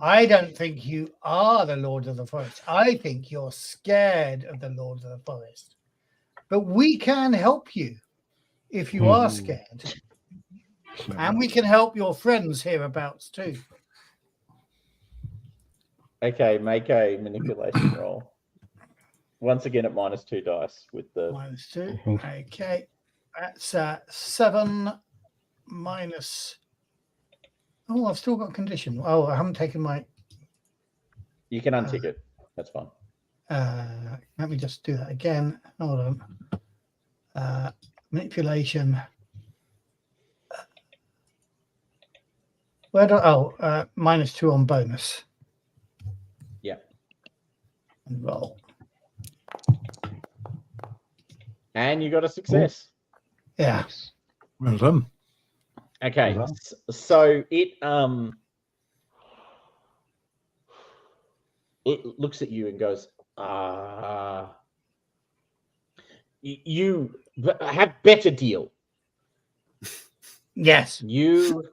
I don't think you are the Lord of the Forest. I think you're scared of the Lord of the Forest. But we can help you if you are scared. And we can help your friends hereabouts too. Okay, make a manipulation roll. Once again at -2 dice with the -2. Okay. That's 7 minus. Oh, I've still got condition. Oh, I haven't taken my. You can untick it. That's fine. Let me just do that again. Hold on. Manipulation. Where do? Oh, -2 on bonus. Yeah. And roll. And you got a success. Yeah. Well done. Okay. Well done. So it looks at you and goes, you have better deal. Yes. You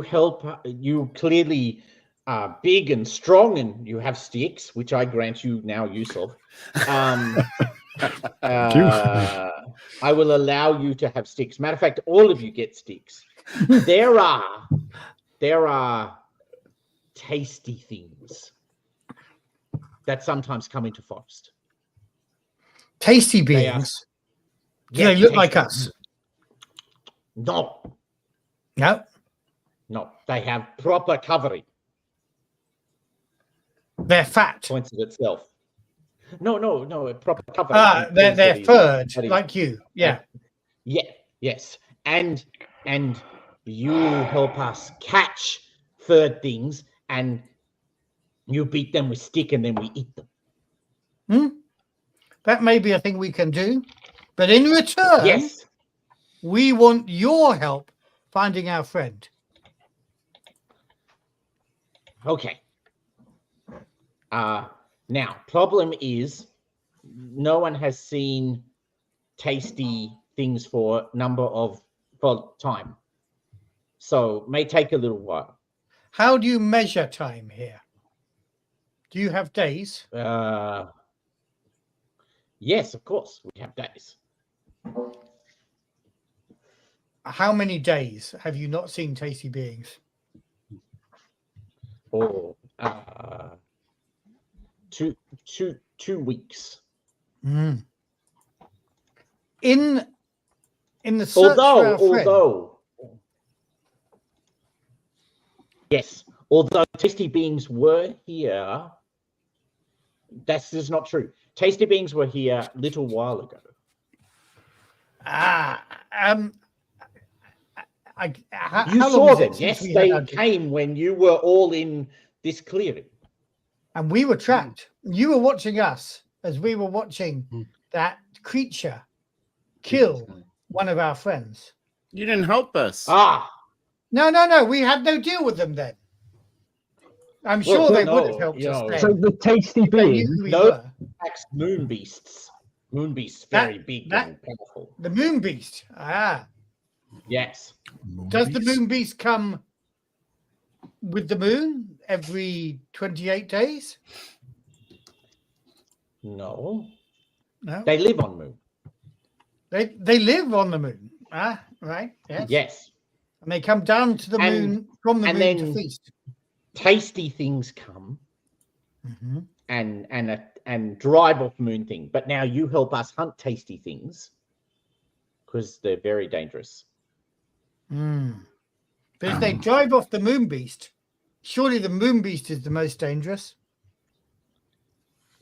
help. You clearly are big and strong, and you have sticks, which I grant you now use of. I will allow you to have sticks. Matter of fact, all of you get sticks. There are tasty things that sometimes come into forest. Tasty They are- beings. Do Yeah, they look like tasty. us? No, No. they have proper covering. They're fat. Points at itself. No, a proper covering. They're furred that is- like you. Yeah. Yeah, yes. And you help us catch furred things, and you beat them with stick, and then we eat them. That may be a thing we can do. But in return, Yes. we want your help finding our friend. Okay. Now, problem is, no one has seen tasty things for time. So may take a little while. How do you measure time here? Do you have days? Yes, of course, we have days. How many days have you not seen tasty beings? Or 2 weeks. In the search for our friend, although tasty beings were here, that's just not true. Tasty beings were here a little while ago. You saw them, yes, they came when you were all in this clearing. And we were trapped. You were watching us as we were watching that creature kill one of our friends. You didn't help us. Ah, No. We had no deal with them then. I'm sure they would have helped us then. So the tasty if they knew being, who we No. were. attacks moon beasts. Moon beasts very big that- and powerful. The moon beast. Yes. Does the moon beast come with the moon every 28 days? No. No. They live on moon. They live on the moon. Right. Yes. Yes. And they come down to the And- moon from the and moon to then- feast. Tasty things come Mm-hmm. and drive off moon thing. But now you help us hunt tasty things because they're very dangerous. But if they drive off the moon beast, surely the moon beast is the most dangerous.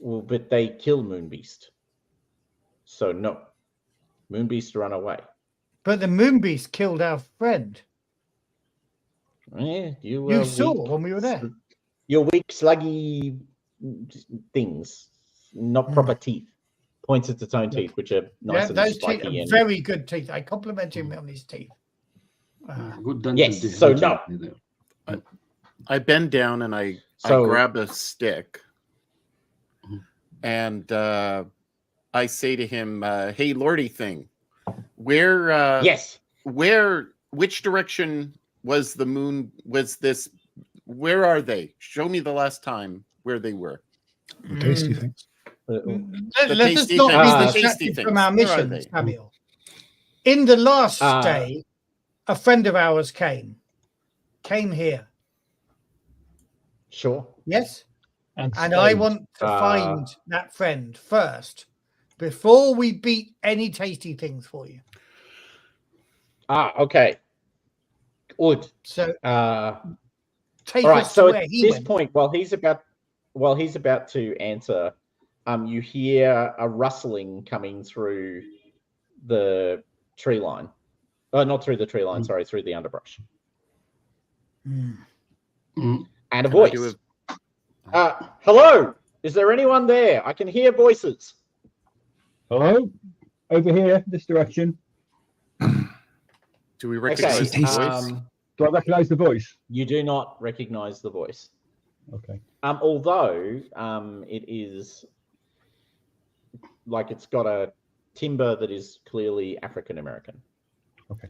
Well, but they kill moon beast. So no. Moon beast run away. But the moon beast killed our friend. Yeah, you You saw when we were there. Your weak, sluggy things, not proper teeth. Points at its own teeth, which are nice and Those teeth spiky. are And very good teeth. I compliment him on his teeth. Good dungeon Yes, to so help no. you there. I bend down and I So- grab a stick, Mhm. and I say to him, "Hey, Lordy thing, where? yes, Which direction was the moon? Was this? Where are they? Show me the last time where they were." The tasty things. Let us tasty not things, be the tasty distracted things. from our Where are mission, they? Samuel. In the last Ah. day, a friend of ours came here. sure. Yes, and and I stayed. want to Ah. find that friend first before we beat any tasty things for you. Okay. Good. So take All right. us So to where at he this went. point, while he's about to answer, you hear a rustling coming through the tree line. Not through the tree line. Sorry, through the underbrush. Hmm. Mm. And a Can I voice. do Hello. Is there anyone there? I can hear voices. Hello, over here, this direction. Do we Okay. recognize the voice? Do I recognise the voice? You do not recognize the voice. Okay. Although it is like it's got a timbre that is clearly African American. Okay.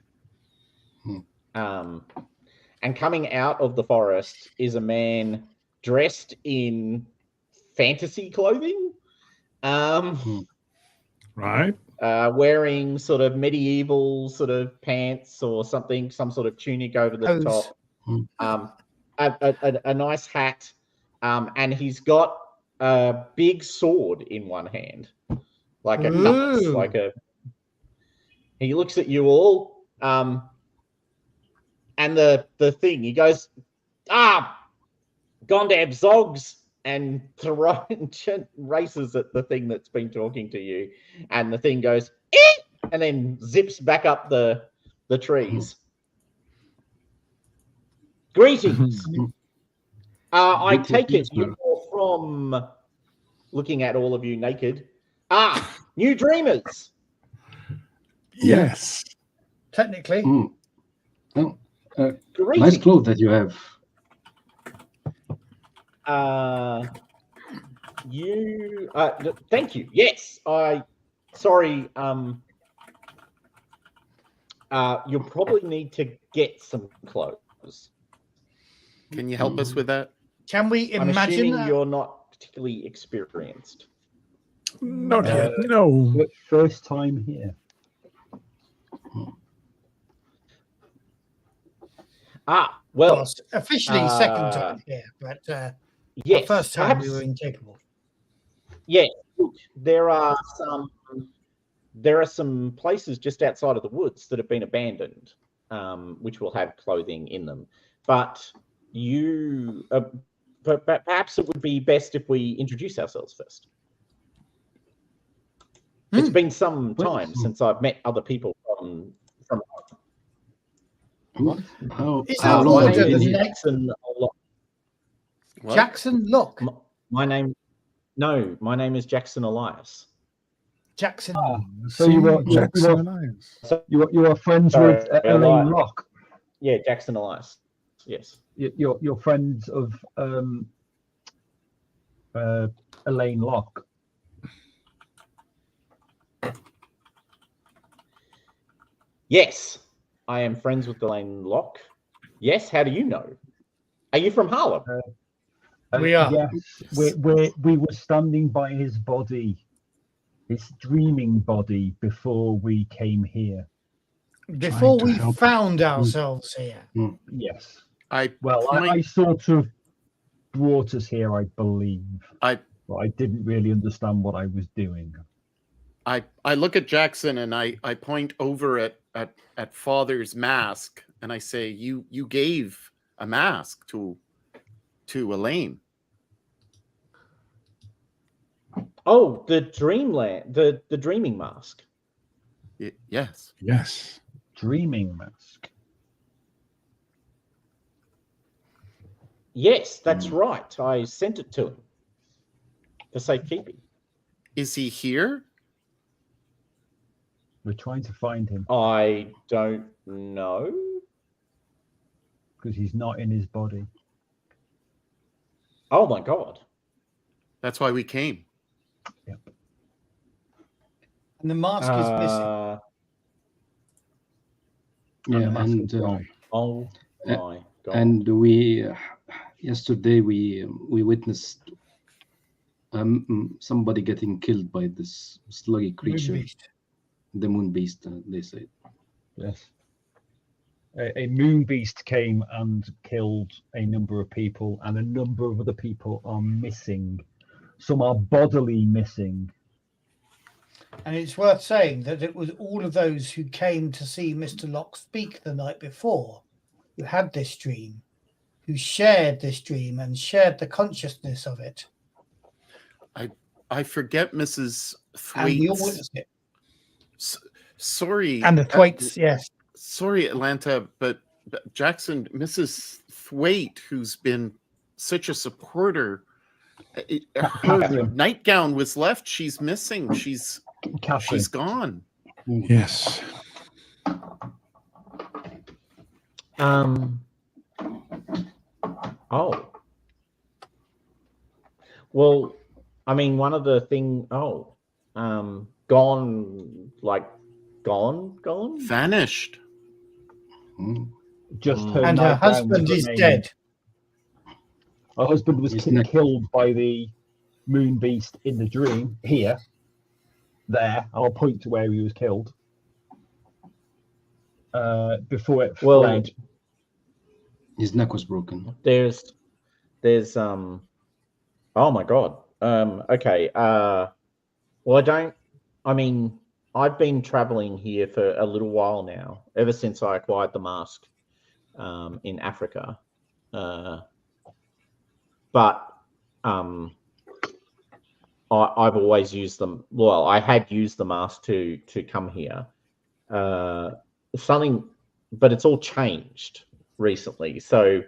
And coming out of the forest is a man dressed in fantasy clothing, Right. wearing sort of medieval sort of pants or something, some sort of tunic over the Hose. top. A nice hat, and he's got a big sword in one hand, like a cutlass, Ooh. like a. He looks at you all, and the thing he goes, Gondab Zogs, and races at the thing that's been talking to you, and the thing goes, and then zips back up the trees. Greetings. I take it you're from looking at all of you naked. New Dreamers. Yes. Technically, Mm. Oh, Greetings. nice clothes that you have. Thank you. Yes, sorry. You'll probably need to get some clothes. Can you help us with that? can we I'm imagine assuming that? you're not particularly experienced. Not yet. No. But first time here. Well, Well, officially second time here, but the yes. first time we perhaps- were incapable. Yeah, look, there are some places just outside of the woods that have been abandoned, which will have clothing in them. But but perhaps it would be best if we introduce ourselves first. It's been some time since I've met other people from. How Is how that long order have you the been here? next- Jackson. What? Jackson Locke. My name is Jackson Elias. Jackson. So you were Jackson Alliance. you are friends Sorry, with I Elaine lied. Locke. Yeah, Jackson Elias. Yes. You're friends of Elaine Locke. Yes, I am friends with Elaine Locke. Yes, how do you know? Are you from Harlem? We are. Yes, we were standing by his body, his dreaming body, before we came here. Before to we help. found ourselves here. Yes. I Well, I sort of brought us here, I believe. But I didn't really understand what I was doing. I look at Jackson and I point over at Father's mask and I say, you gave a mask to Elaine. Oh, the Dreamland, the Dreaming Mask. Yes. Yes. Dreaming mask. Yes, that's right. I sent it to him for safekeeping. Is he here? We're trying to find him I don't know. because he's not in his body. Oh my God. That's why we came. And the mask is missing. Yeah, the mask and is gone. Oh my God. and we yesterday we witnessed somebody getting killed by this sluggy creature, Beast. the moon beast. They say. Yes. A moon beast came and killed a number of people, and a number of other people are missing. Some are bodily missing. And it's worth saying that it was all of those who came to see Mr. Locke speak the night before, who had this dream, who shared this dream and shared the consciousness of it. I forget Mrs. And we all Thwaites. witnessed it. Sorry. And the Thwaites, yes. Sorry, Atlanta, but Jackson, Mrs. Thwaite, who's been such a supporter, her nightgown was left. She's missing. She's Catherine. gone. Yes. Oh. Well, I mean, one of the thing. Gone. Vanished. Just her And her nightgown husband was is remaining. dead. Her husband was Isn't it- killed by the moon beast in the dream. Here, there. I'll point to where he was killed. Before it Well, fled. His neck was broken. There's oh my God. Okay. Well, I've been traveling here for a little while now, ever since I acquired the mask in Africa. But I've always used them. Well, I had used the mask to come here. But it's all changed recently. So,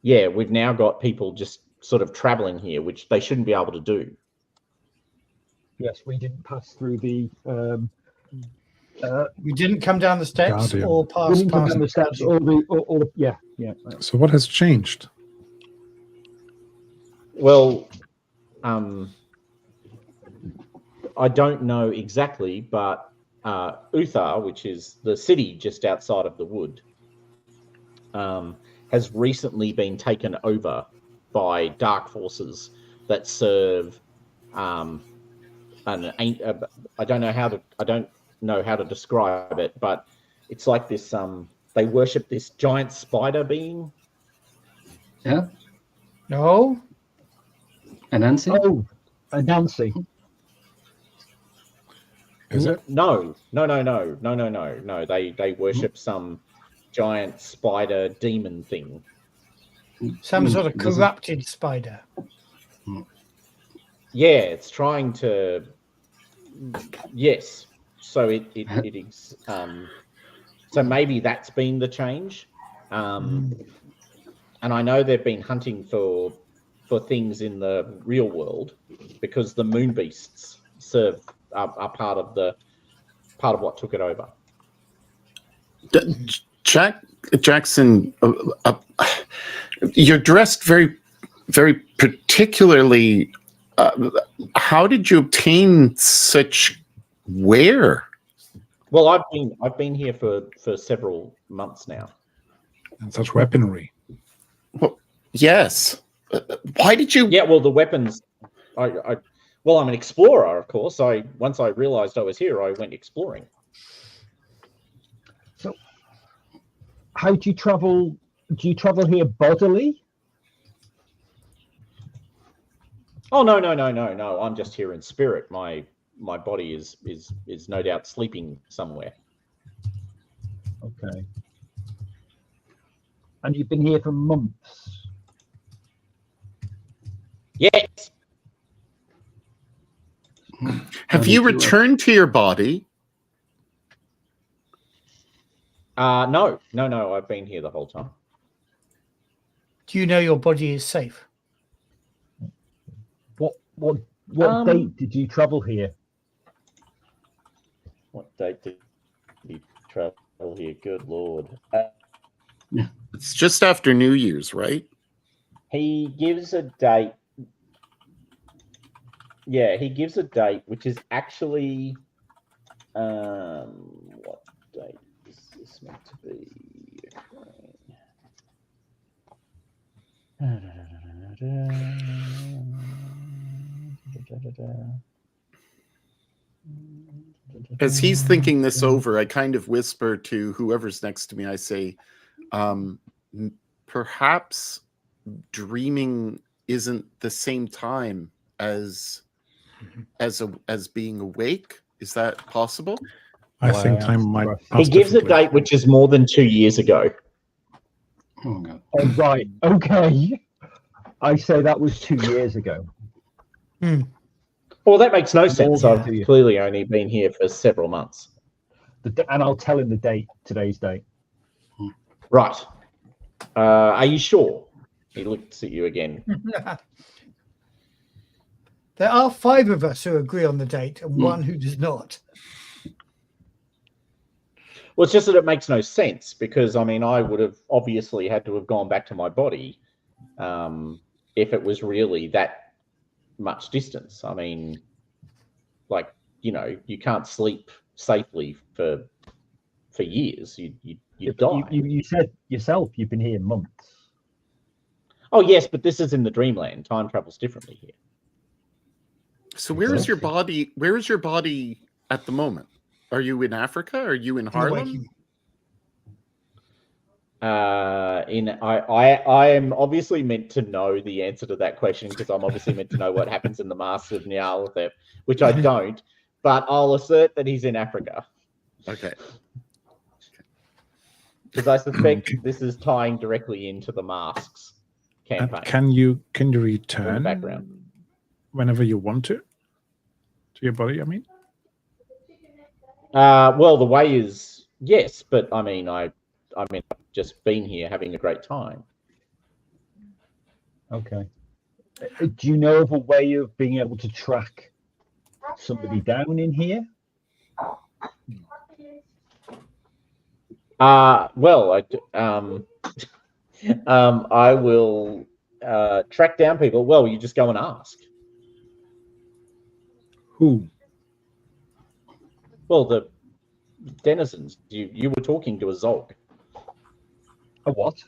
we've now got people just sort of traveling here, which they shouldn't be able to do. Yes, we didn't pass through the. We didn't come down the steps Guardian. or We past didn't come down the steps. All the yeah. So what has changed? Well, I don't know exactly, but Uthar, which is the city just outside of the wood, has recently been taken over by dark forces that serve I don't know how to describe it, but it's like this. They worship this giant spider being. Yeah, No. and Nancy. Oh, Nancy. Is it? No. They worship some giant spider demon thing. Some sort of Doesn't- corrupted spider. Yeah, it's trying to. Yes, so it is. So maybe that's been the change. And I know they've been hunting for for things in the real world because the moon beasts are part of what took it over. Jackson, you're dressed very, very particularly. How did you obtain such wear? Well, I've been here for several months now. And such weaponry. Well, yes. Why did you? Yeah, well, the weapons. Well, I'm an explorer, of course. Once I realized I was here, I went exploring. So, how do you travel? Do you travel here bodily? Oh no! I'm just here in spirit. My body is no doubt sleeping somewhere. Okay. And you've been here for months. Yes. Have you returned to your body? No. I've been here the whole time. Do you know your body is safe? What date did you travel here? What date did he travel here? Good Lord. It's just after New Year's, right? He gives a date. Yeah, he gives a date, which is actually what date is this meant to be? As he's thinking this over, I kind of whisper to whoever's next to me. I say, perhaps dreaming isn't the same time as being awake. Is that possible? I think time might pass. He gives a differently. date which is more than 2 years ago. Oh God. Oh, right. Okay. I say that was 2 years ago. Well, that makes no sense. than I've 2 years. clearly only been here for several months. And I'll tell him the date, today's date. Right. Are you sure? He looks at you again. There are 5 of us who agree on the date and 1 who does not. Well, it's just that it makes no sense because, I mean, I would have obviously had to have gone back to my body if it was really that much distance. I mean, like, you know, you can't sleep safely for years. You die. You said yourself you've been here months. Oh, yes, but this is in the dreamland. Time travels differently here. So where is your body? Where is your body at the moment? Are you in Africa? Are you in Harlem? I am obviously meant to know the answer to that question because I'm obviously meant to know what happens in the Master of Nyarlathotep, which I don't. But I'll assert that he's in Africa Okay. because I suspect this is tying directly into the Masks And campaign. can you in the return background. whenever you want to your body? I mean, Well, the way is yes, but I mean, I've just been here having a great time. Okay. Do you know of a way of being able to track somebody down in here? Well, I will track down people. Well, you just go and ask. who? Well, the denizens. You were talking to a Zog. A what?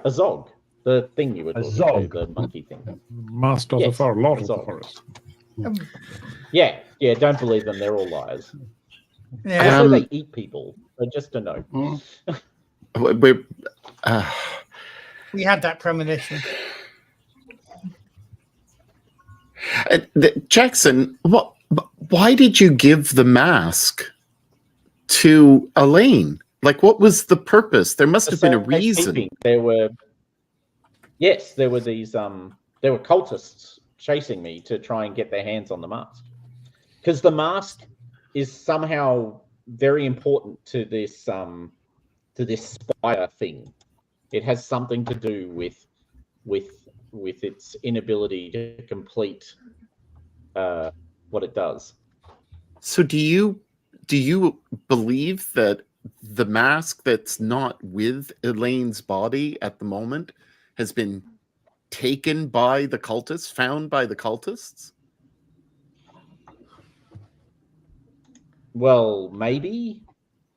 A Zog. The thing you were talking Zog? to, the monkey thing. Master of the Yes, forest, Lord of the Zog. forest. Yeah, don't believe them. They're all liars. Yeah. Also, they eat people. So just to know. We're, We had that premonition. Jackson, why did you give the mask to Elaine? Like, what was the purpose? There must have been a reason. There were these there were cultists chasing me to try and get their hands on the mask. Because the mask is somehow very important to this spire thing. It has something to do with with its inability to complete what it does. So do you believe that the mask that's not with Elaine's body at the moment has been taken by the cultists, found by the cultists? Well, maybe,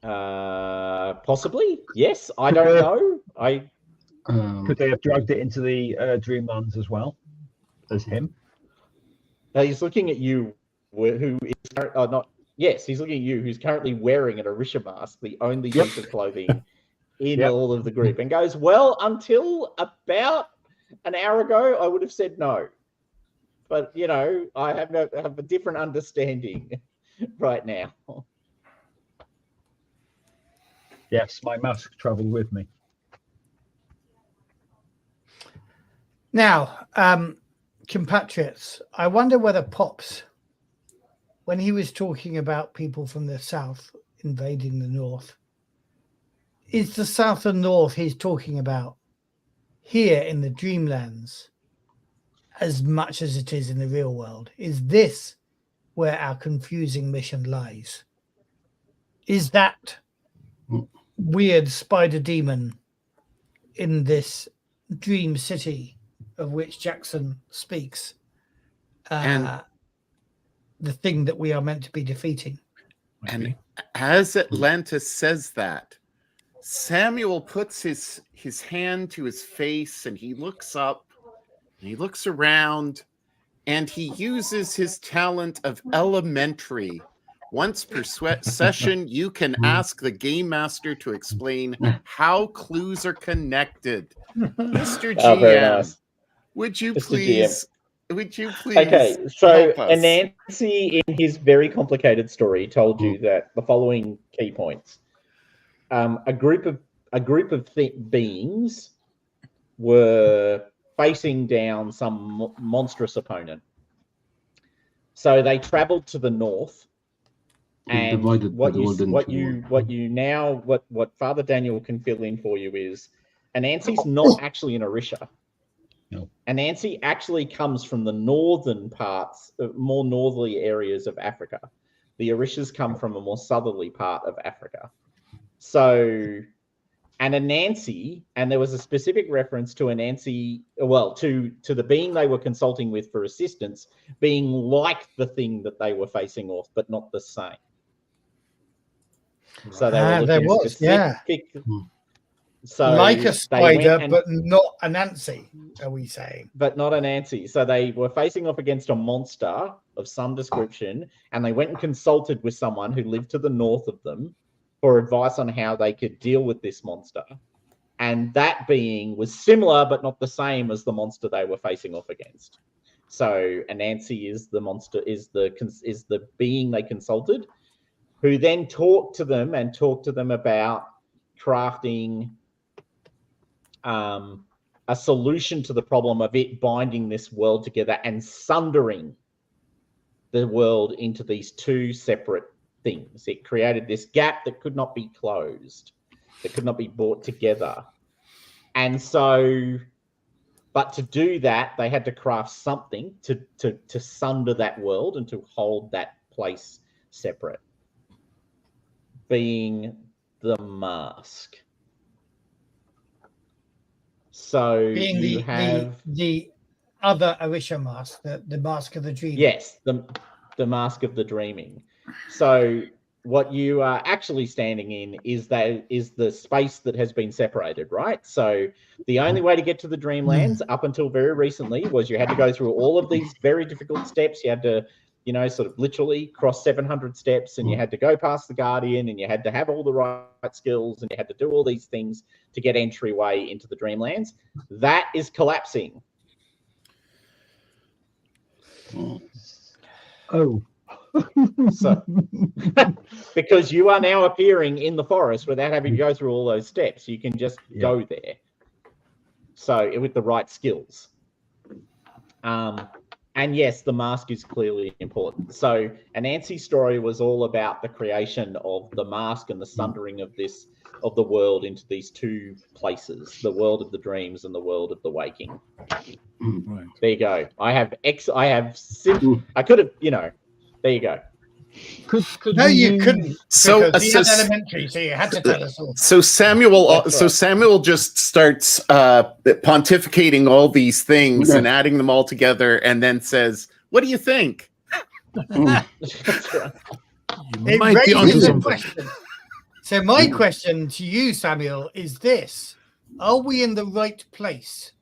possibly. Yes, I don't know. Could they have dragged it into the Dreamlands as well as him? He's looking at you, who is not. Yes, he's looking at you, who's currently wearing an Orisha mask, the only piece of clothing in all of the group, and goes, well, until about an hour ago, I would have said no. But, you know, I have a different understanding right now. Yes, my mask travelled with me. Now, compatriots, I wonder whether Pops, when he was talking about people from the south invading the north, is the south and north he's talking about here in the Dreamlands as much as it is in the real world? Is this where our confusing mission lies? Is that weird spider demon in this dream city of which Jackson speaks And the thing that we are meant to be defeating? And as Atlantis says that, Samuel puts his hand to his face and he looks up and he looks around and he uses his talent of elementary. Once per session, you can ask the game master to explain how clues are connected. Mr. GM, very nice. would you Mr. please? GM. Would you please? Okay, so help us? Anansi, in his very complicated story, told you that the following key points: a group of beings were facing down some monstrous opponent. So they travelled to the north, and what Father Daniel can fill in for you is Anansi's not actually an Orisha. No. Anansi actually comes from the northern parts, more northerly areas of Africa. The Orishas come from a more southerly part of Africa. So, and Anansi, and there was a specific reference to Anansi, well, to the being they were consulting with for assistance being like the thing that they were facing off, but not the same. So they were looking at specific. So like a spider, but not a Nancy, are we saying? But not a Nancy. So they were facing off against a monster of some description, and they went and consulted with someone who lived to the north of them for advice on how they could deal with this monster. And that being was similar, but not the same as the monster they were facing off against. So Anansi is the monster, is the being they consulted, who then talked to them about crafting a solution to the problem of it binding this world together and sundering the world into these two separate things. It created this gap that could not be closed, that could not be brought together. And so, but to do that, they had to craft something to sunder that world and to hold that place separate, being the mask. So being the other Orisha mask, the mask of the dream. Yes, the mask of the dreaming. So what you are actually standing in is the space that has been separated, right? So the only way to get to the Dreamlands up until very recently was you had to go through all of these very difficult steps. You had to, sort of literally cross 700 steps, and you had to go past the Guardian, and you had to have all the right skills, and you had to do all these things to get entryway into the Dreamlands. That is collapsing. Oh. So, because you are now appearing in the forest without having to go through all those steps. You can just go there. So with the right skills. And yes, the mask is clearly important. So Anansi's story was all about the creation of the mask and the sundering of the world into these two places, the world of the dreams and the world of the waking. Right. There you go. I could have, there you go. Could No, we you use- couldn't. So, Because he had so- elementary, so you had to tell us all. So Samuel, That's right. Samuel just starts pontificating all these things and adding them all together, and then says, "What do you think?" That's right. You It might be onto raises a something. question. So my question to you, Samuel, is this: are we in the right place?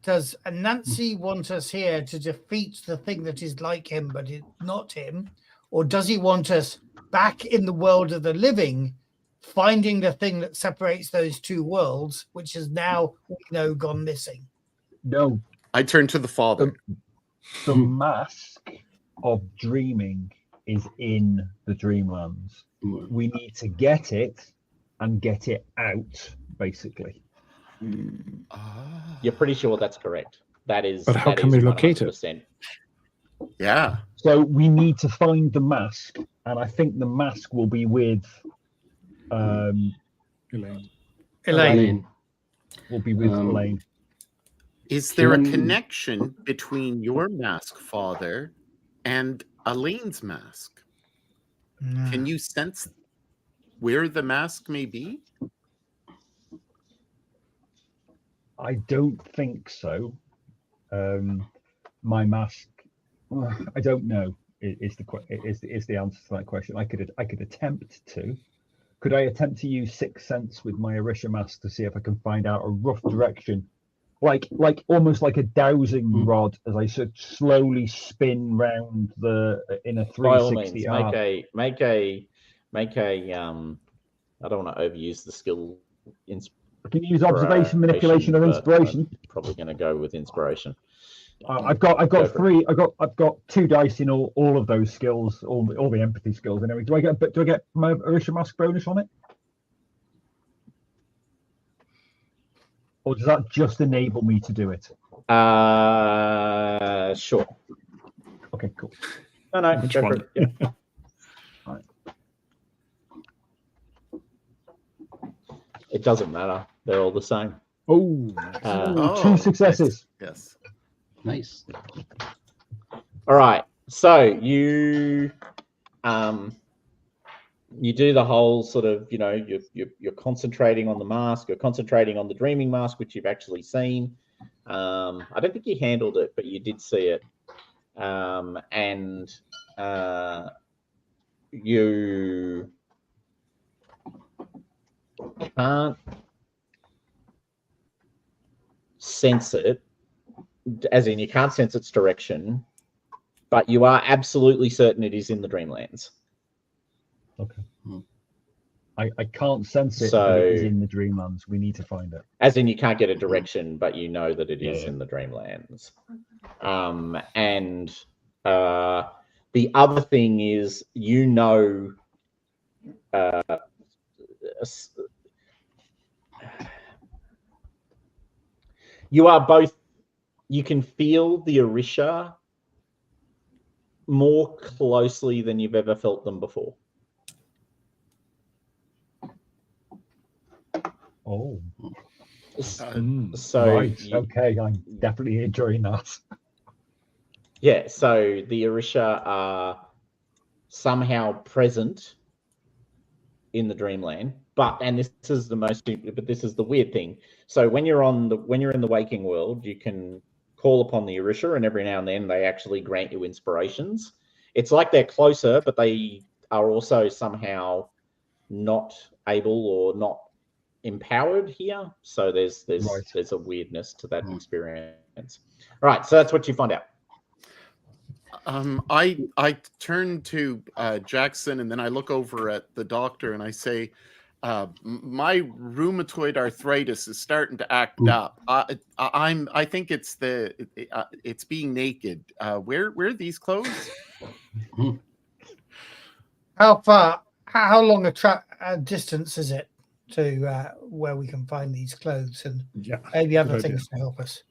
Does Nancy want us here to defeat the thing that is like him, but it's not him? Or does he want us back in the world of the living, finding the thing that separates those two worlds, which is now, we know, gone missing? No, I turn to the father. the mask of dreaming is in the Dreamlands. We need to get it and get it out, basically. You're pretty sure that's correct. That is. But how that can is we locate it? 100%. Yeah. So we need to find the mask, and I think the mask will be with Elaine. Elaine. will be with Elaine. Is there a Can- connection between your mask, father, and Elaine's mask? Can you sense where the mask may be? I don't think so. My mask, I don't know. Is the answer to that question? I could attempt to. Could I attempt to use Sixth Sense with my Orisha mask to see if I can find out a rough direction, like almost like a dowsing rod, as I sort of slowly spin round in a By all means, 360 arc? make a. I don't want to overuse the skill. I can use observation, manipulation, or but inspiration. I'm probably going to go with inspiration. I've got Go for three. I've got 2 dice in all of those skills, all the empathy skills. Anyway, do I get my Orisha mask bonus on it, or does that just enable me to do it? Sure. Okay, cool. No, Which go for one? it. Yeah. Right. It doesn't matter. They're all the same. Oh, Uh, 2 successes. Yes. Nice. All right. So you do the whole sort of, you're concentrating on the mask, you're concentrating on the dreaming mask, which you've actually seen. I don't think you handled it, but you did see it. And you can't sense it, as in you can't sense its direction, but you are absolutely certain it is in the Dreamlands. Okay. I can't sense it, So- but it is in the Dreamlands. We need to find it. As in you can't get a direction, but you know that it is Yeah. in the Dreamlands. And the other thing is, you are both, you can feel the Orisha more closely than you've ever felt them before. Oh, So right. Okay, I'm definitely enjoying that. yeah, so the Orisha are somehow present in the Dreamland, but this is the weird thing. So when you're in the waking world, you can call upon the Orisha, and every now and then they actually grant you inspirations. It's like they're closer, but they are also somehow not able or not empowered here. So there's a weirdness to that experience. All right, so that's what you find out. I turn to Jackson, and then I look over at the doctor, and I say, "My rheumatoid arthritis is starting to act up. I think it's being naked. Where are these clothes?" How long a distance is it to where we can find these clothes, and yeah. maybe other Good idea. things to help us?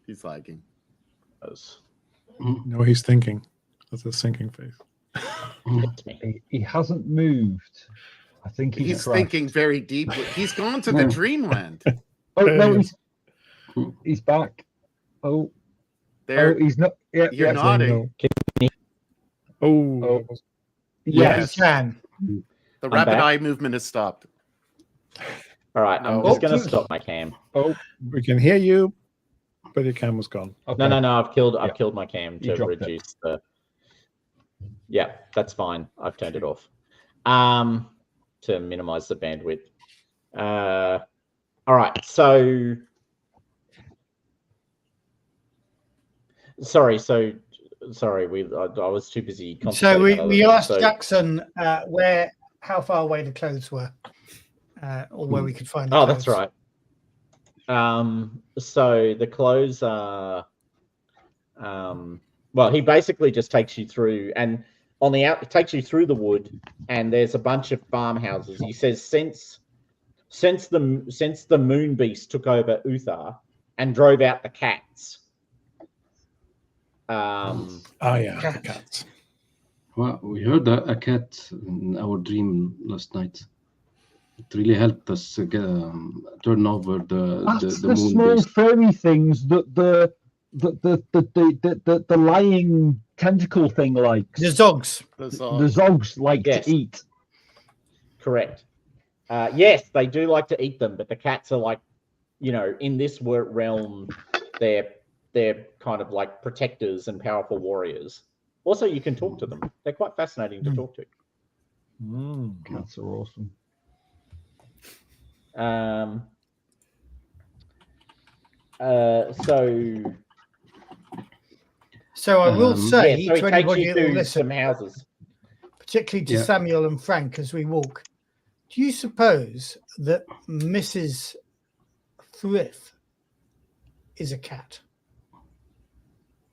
He's lagging. No, he's thinking. That's a sinking face. It's me. He hasn't moved I think He's crashed. thinking very deeply. He's gone to the dreamland. Oh no, he's back. Oh, There, he's not. Yeah, you're yeah. nodding. Oh, Yes, Yes. you can. The I'm rapid back. eye movement has stopped. All right, I'm No. just going Oh, to stop my cam. we can hear you, but your camera's gone. Okay. No. I've killed Yeah. my cam You to dropped it. reduce the. Yeah, that's fine. I've turned it off. To minimize the bandwidth. All right. So. Sorry. I was too busy. So concentrating on we other asked things. Jackson how far away the clothes were, or where we could find. The Oh, clothes. that's right. So the clothes are, well, he basically just takes you through, and on the out, it takes you through the wood, and there's a bunch of farmhouses. He says since the Moon Beast took over Uthar and drove out the cats. Oh yeah, the cats. Well, we heard a cat in our dream last night. It really helped us turn over That's the the moon small beast. furry things that the lying tentacle thing likes. The Zogs. The The Zogs like Yes. to eat. Correct. Yes, they do like to eat them, but the cats are like, in this realm, they're kind of like protectors and powerful warriors. Also, you can talk to them. They're quite fascinating to talk to. Cats are awesome. So I will say so he to takes anybody you that will to listen, some houses. particularly to Yeah. Samuel and Frank as we walk, do you suppose that Mrs. Thrift is a cat?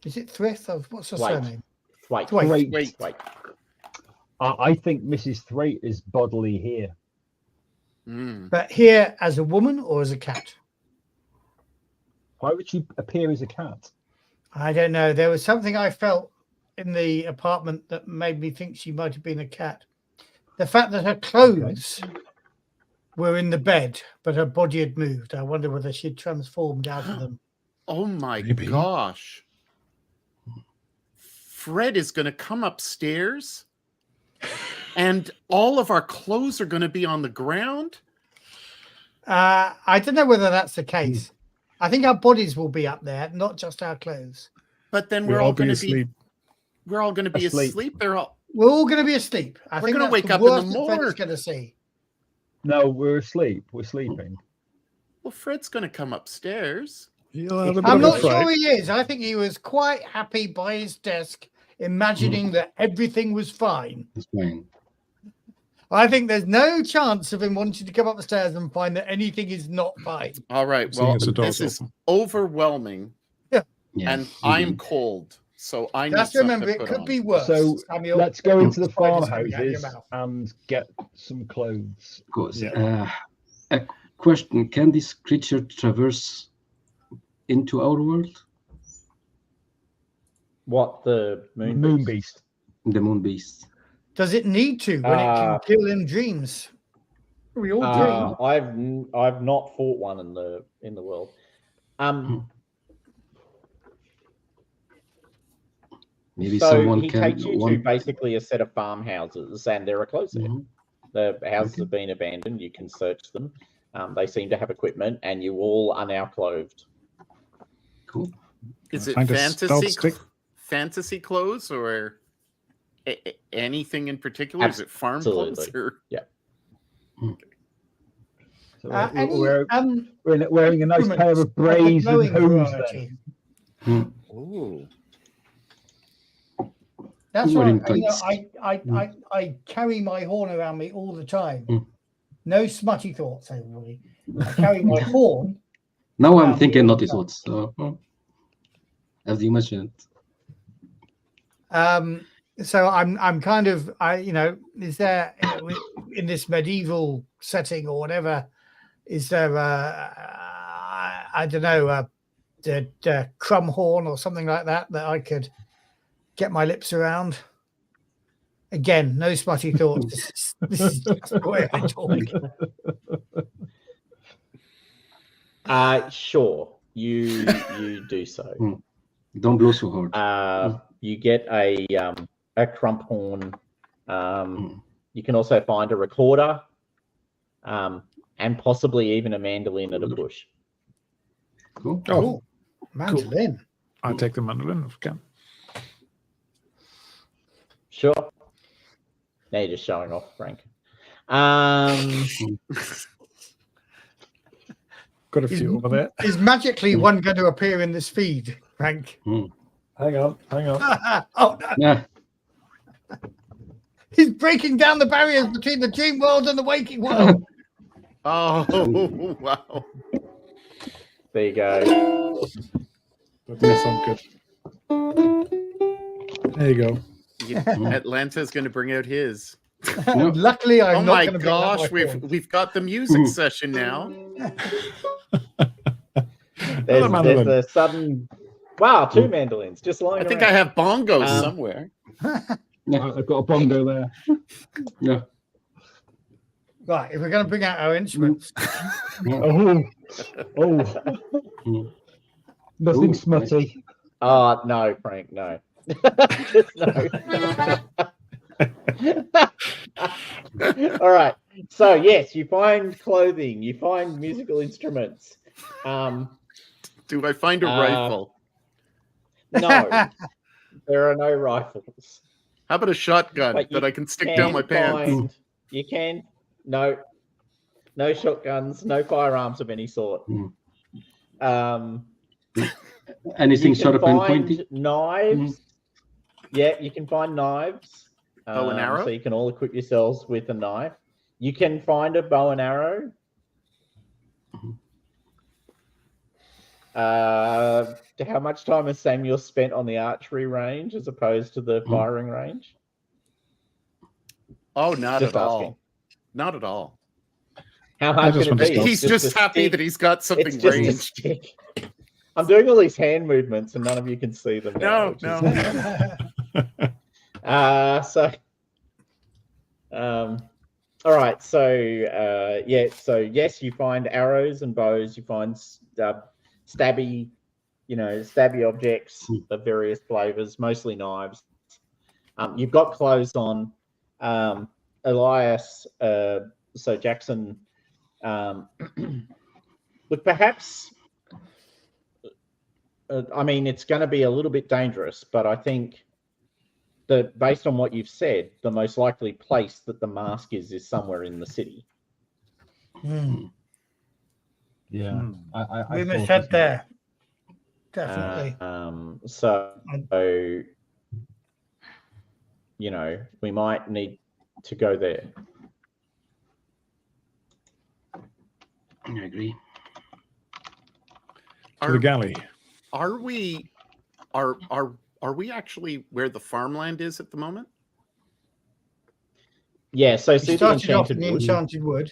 Is it Thrift? What's her Thwaite. surname? Wait. Thwaite. Wait. I think Mrs. Thwaite is bodily here. Mm. But here as a woman or as a cat? Why would she appear as a cat? I don't know. There was something I felt in the apartment that made me think she might have been a cat. The fact that her clothes were in the bed, but her body had moved. I wonder whether she'd transformed out of them. Oh my Maybe. gosh. Fred is going to come upstairs and all of our clothes are going to be on the ground. I don't know whether that's the case. I think our bodies will be up there, not just our clothes. But then We're we're all going to obviously be we're all going to be asleep. asleep. They're all We're all going to be asleep. I We're think gonna that's wake the up in the worst that Fred's morgue. going to see. No, we're asleep. We're sleeping. well, Fred's going to come upstairs. You'll have a bit I'm of not a fright. sure he is. I think he was quite happy by his desk, imagining that everything was fine. That's fine. I think there's no chance of him wanting to come up the stairs and find that anything is not fine. All right. Seeing Well, as the this door's is open. overwhelming, Yeah. and I'm cold, so I need Just something remember, to it put could on. be worse. So Samuel. let's go into the Spiders coming out of your farmhouses mouth. and get some clothes. Of course. Yeah. A question: can this creature traverse into our world? What, the Moon Moon Beast? Beast. The moon beast. Does it need to when it can kill in dreams? We all dream. I've not fought one in the world. Maybe So someone he can. takes you to basically a set of farmhouses, and there are clothes there. Mhm. The houses have been abandoned. You can search them. They seem to have equipment, and you all are now clothed. Cool. Is it Find a stealth stick. fantasy clothes or anything in particular? Is it farm clothes? Absolutely. Or... So Any, we're wearing a nice pair of brazen glowing hose variety? then. Oh, That's Wearing right. You know, tights. I carry my horn around me all the time. Mm. No smutty thoughts, everybody. I carry my horn. Now I'm Yeah. thinking naughty thoughts. As you mentioned. So I'm kind of is there in this medieval setting or whatever, is there I don't know the crumb horn or something like that I could get my lips around? Again, no smutty thoughts. This is just the way I talk. Sure, you do so. Don't blow so hard. You get a crump horn. You can also find a recorder, and possibly even a mandolin at a bush. Cool. Oh, mandolin. I'll take the mandolin if I can. Sure. Now you're just showing off, Frank. Got a few over there. Is magically one going to appear in this feed, Frank? Hang on. Oh, no. Yeah. He's breaking down the barriers between the dream world and the waking world. Oh, wow. There you go. That does sound good. There you go. Yeah, Atlanta's going to bring out his. Luckily, I'm Oh not my going to bring out gosh, my phone. we've got the music session now. There's mandolin. a sudden. Wow, 2 mandolins just lying I think around. I have bongos somewhere. I've got a bongo there. Yeah. Right, if we're going to bring out our instruments, Oh. Nothing Ooh, smutty. Oh, no, Frank, no. Just no. All right. So, yes, you find clothing, you find musical instruments. Do I find a rifle? No, there are no rifles. How about a shotgun But you that I can stick down my pants? You can. No shotguns, no firearms of any sort. Anything You sharp can and find pointy? knives. Yeah, you can find knives. Bow and arrow? So you can all equip yourselves with a knife. You can find a bow and arrow. How much time has Samuel spent on the archery range as opposed to the firing range? Oh, not Just at all. asking. Not at all. How hard just can want it to be? He's It's just a happy stick. that he's got It's something just a ranged. stick. I'm doing all these hand movements and none of you can see them. now, which is- all right. So, So yes, you find arrows and bows. You find stabby objects of various flavors, mostly knives. You've got clothes on. Elias, so Jackson, look, perhaps, I mean, it's going to be a little bit dangerous, but I think that based on what you've said, the most likely place that the mask is somewhere in the city. Yeah. I we must thought head as there. Definitely. So, we might need to go there. I agree. To the galley. Are we actually where the farmland is at the moment? Yeah, so You see the started off enchanted in the wood. enchanted wood.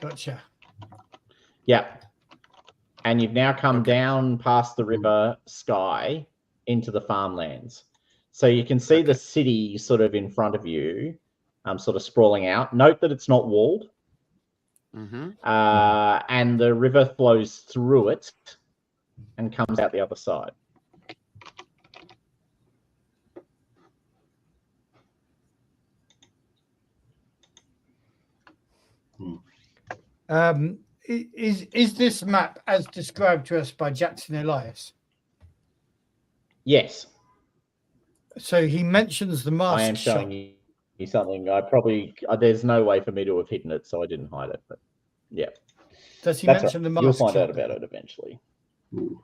Gotcha. Yeah. And you've now come down past the river Skye into the farmlands. So you can see the city sort of in front of you, sort of sprawling out. Note that it's not walled. Mm-hmm. And the river flows through it and comes out the other side. Is this map as described to us by Jackson Elias? Yes, So he mentions the I mask am shop. showing you something. I probably there's no way for me to have hidden it, so I didn't hide it. But yeah, Does he that's mention right. the mask You'll find shop? out about it eventually. Ooh.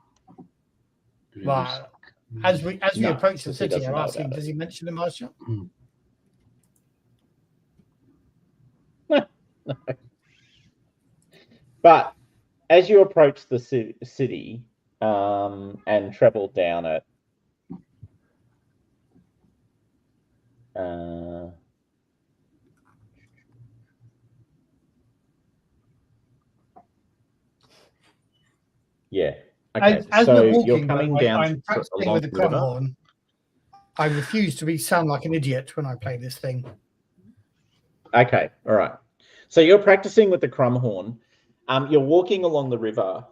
Right. As we No, approach the he city, doesn't I'm know asking, about it. does he mention the mask shop? But as you approach the city and travel down it, yeah. Okay, As so we're walking, you're coming by the way, down I'm practicing along with the the river. crumb horn. I refuse to sound like an idiot when I play this thing. Okay, all right. So you're practicing with the Crumhorn. You're walking along the river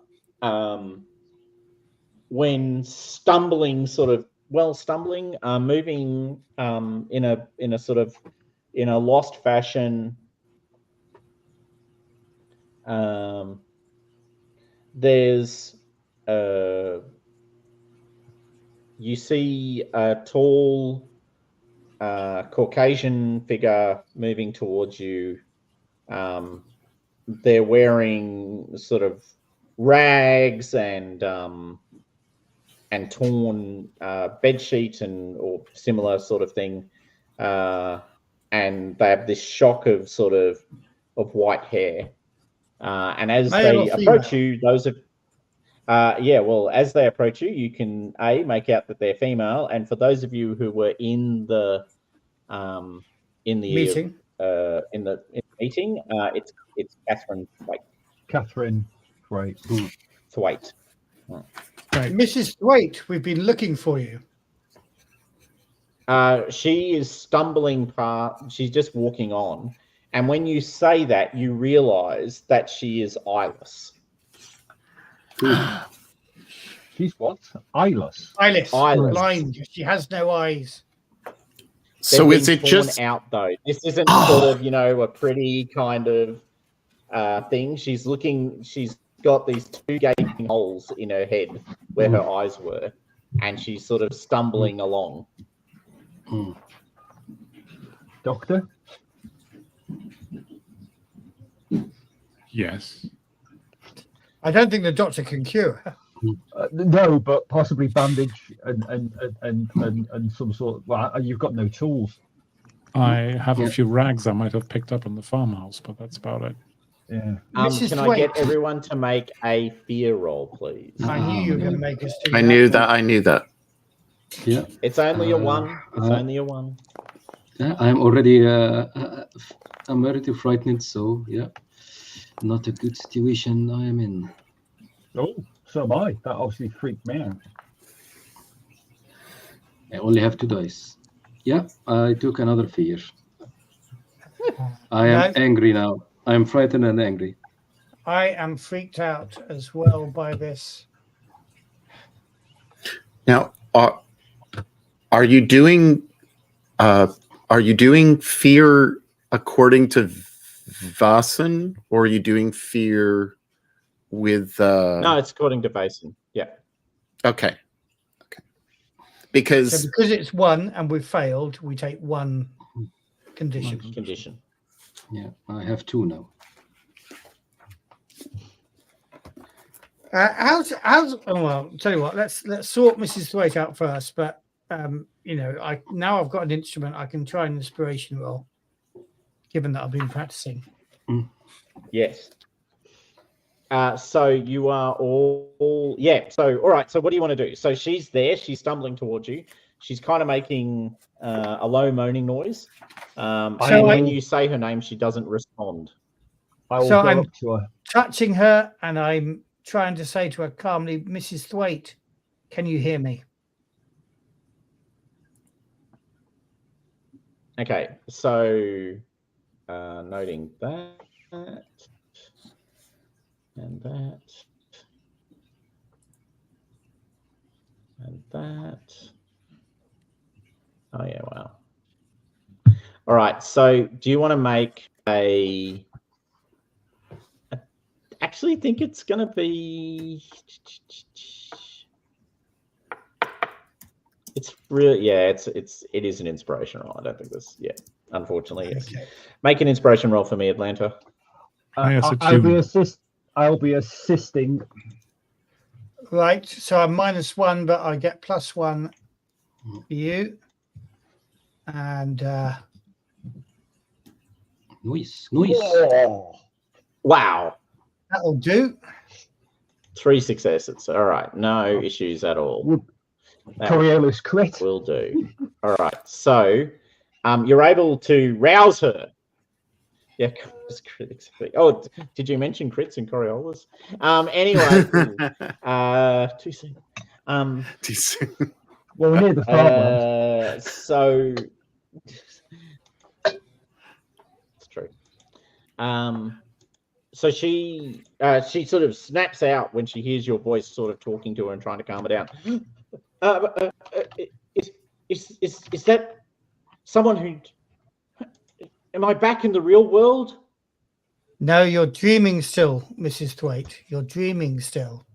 when stumbling, moving in a lost fashion. There's you see a tall Caucasian figure moving towards you. They're wearing sort of rags and torn bed sheet or similar sort of thing, and they have this shock of white hair. And as Male they or approach female? you, those are as they approach you, you can make out that they're female. And for those of you who were in the Meeting. in the meeting, it's Catherine Thwaite. Catherine Thwaite. Thwaite. Right. Mrs. Thwaite, we've been looking for you. She is stumbling past. She's just walking on, and when you say that, you realise that she is eyeless. She's what? Eyeless. Eyeless. Eyeless. Blind. She has no eyes. So They've is been it torn just out though? This isn't sort of a pretty kind of thing. She's got these two gaping holes in her head where her eyes were, and she's sort of stumbling along. Doctor? Yes. I don't think the doctor can cure her. No, but possibly bandage and some sort. Well, you've got no tools. I have a few rags I might have picked up in the farmhouse, but that's about it. Yeah. Mrs. Can I Thwaite. get everyone to make a fear roll, please? I knew you were going to make us do I knew that. Yeah, It's only a one. It's only a one. yeah. I'm already frightened. So yeah, not a good situation I am in. Oh, so am I. That obviously freaked me out. I only have 2 dice. Yeah, I took another fear. I am angry now. I am frightened and angry. I am freaked out as well by this. Now, are you doing fear according to Vaesen, or are you doing fear with? No, it's according to Vaesen. Yeah. Okay. Because So because it's one and we've failed, we take one condition. Condition. Yeah, I have 2 now. How's well, tell you what, let's sort Mrs. Thwaite out first. But now I've got an instrument, I can try an inspiration roll, given that I've been practicing. Yes. So you are all yeah. So all right. So what do you want to do? So she's there. She's stumbling towards you. She's kind of making a low moaning noise. And when you say her name, she doesn't respond. I will So go I'm up to her. touching her, and I'm trying to say to her calmly, Mrs. Thwaite, can you hear me? Okay. So noting that. And that. And that. Oh, yeah, wow. All right. So do you want to make I actually think it's going to be. It's really, yeah, it is an inspiration roll. I don't think this, yeah, unfortunately, yes. Okay. Make an inspiration roll for me, Atlanta. I'll be assisting. Right. So I'm -1, but I get +1 for you. And Noise. Wow. that'll do. 3 successes. All right. No issues at all. That Coriolis crit. will do. All right. So you're able to rouse her. Yeah. Oh, did you mention crits and Coriolis? Anyway, too soon. Well, we're near the farmland. So it's true. So she sort of snaps out when she hears your voice, sort of talking to her and trying to calm her down. Is that someone who? Am I back in the real world? No, you're dreaming still, Mrs. Thwaite. You're dreaming still.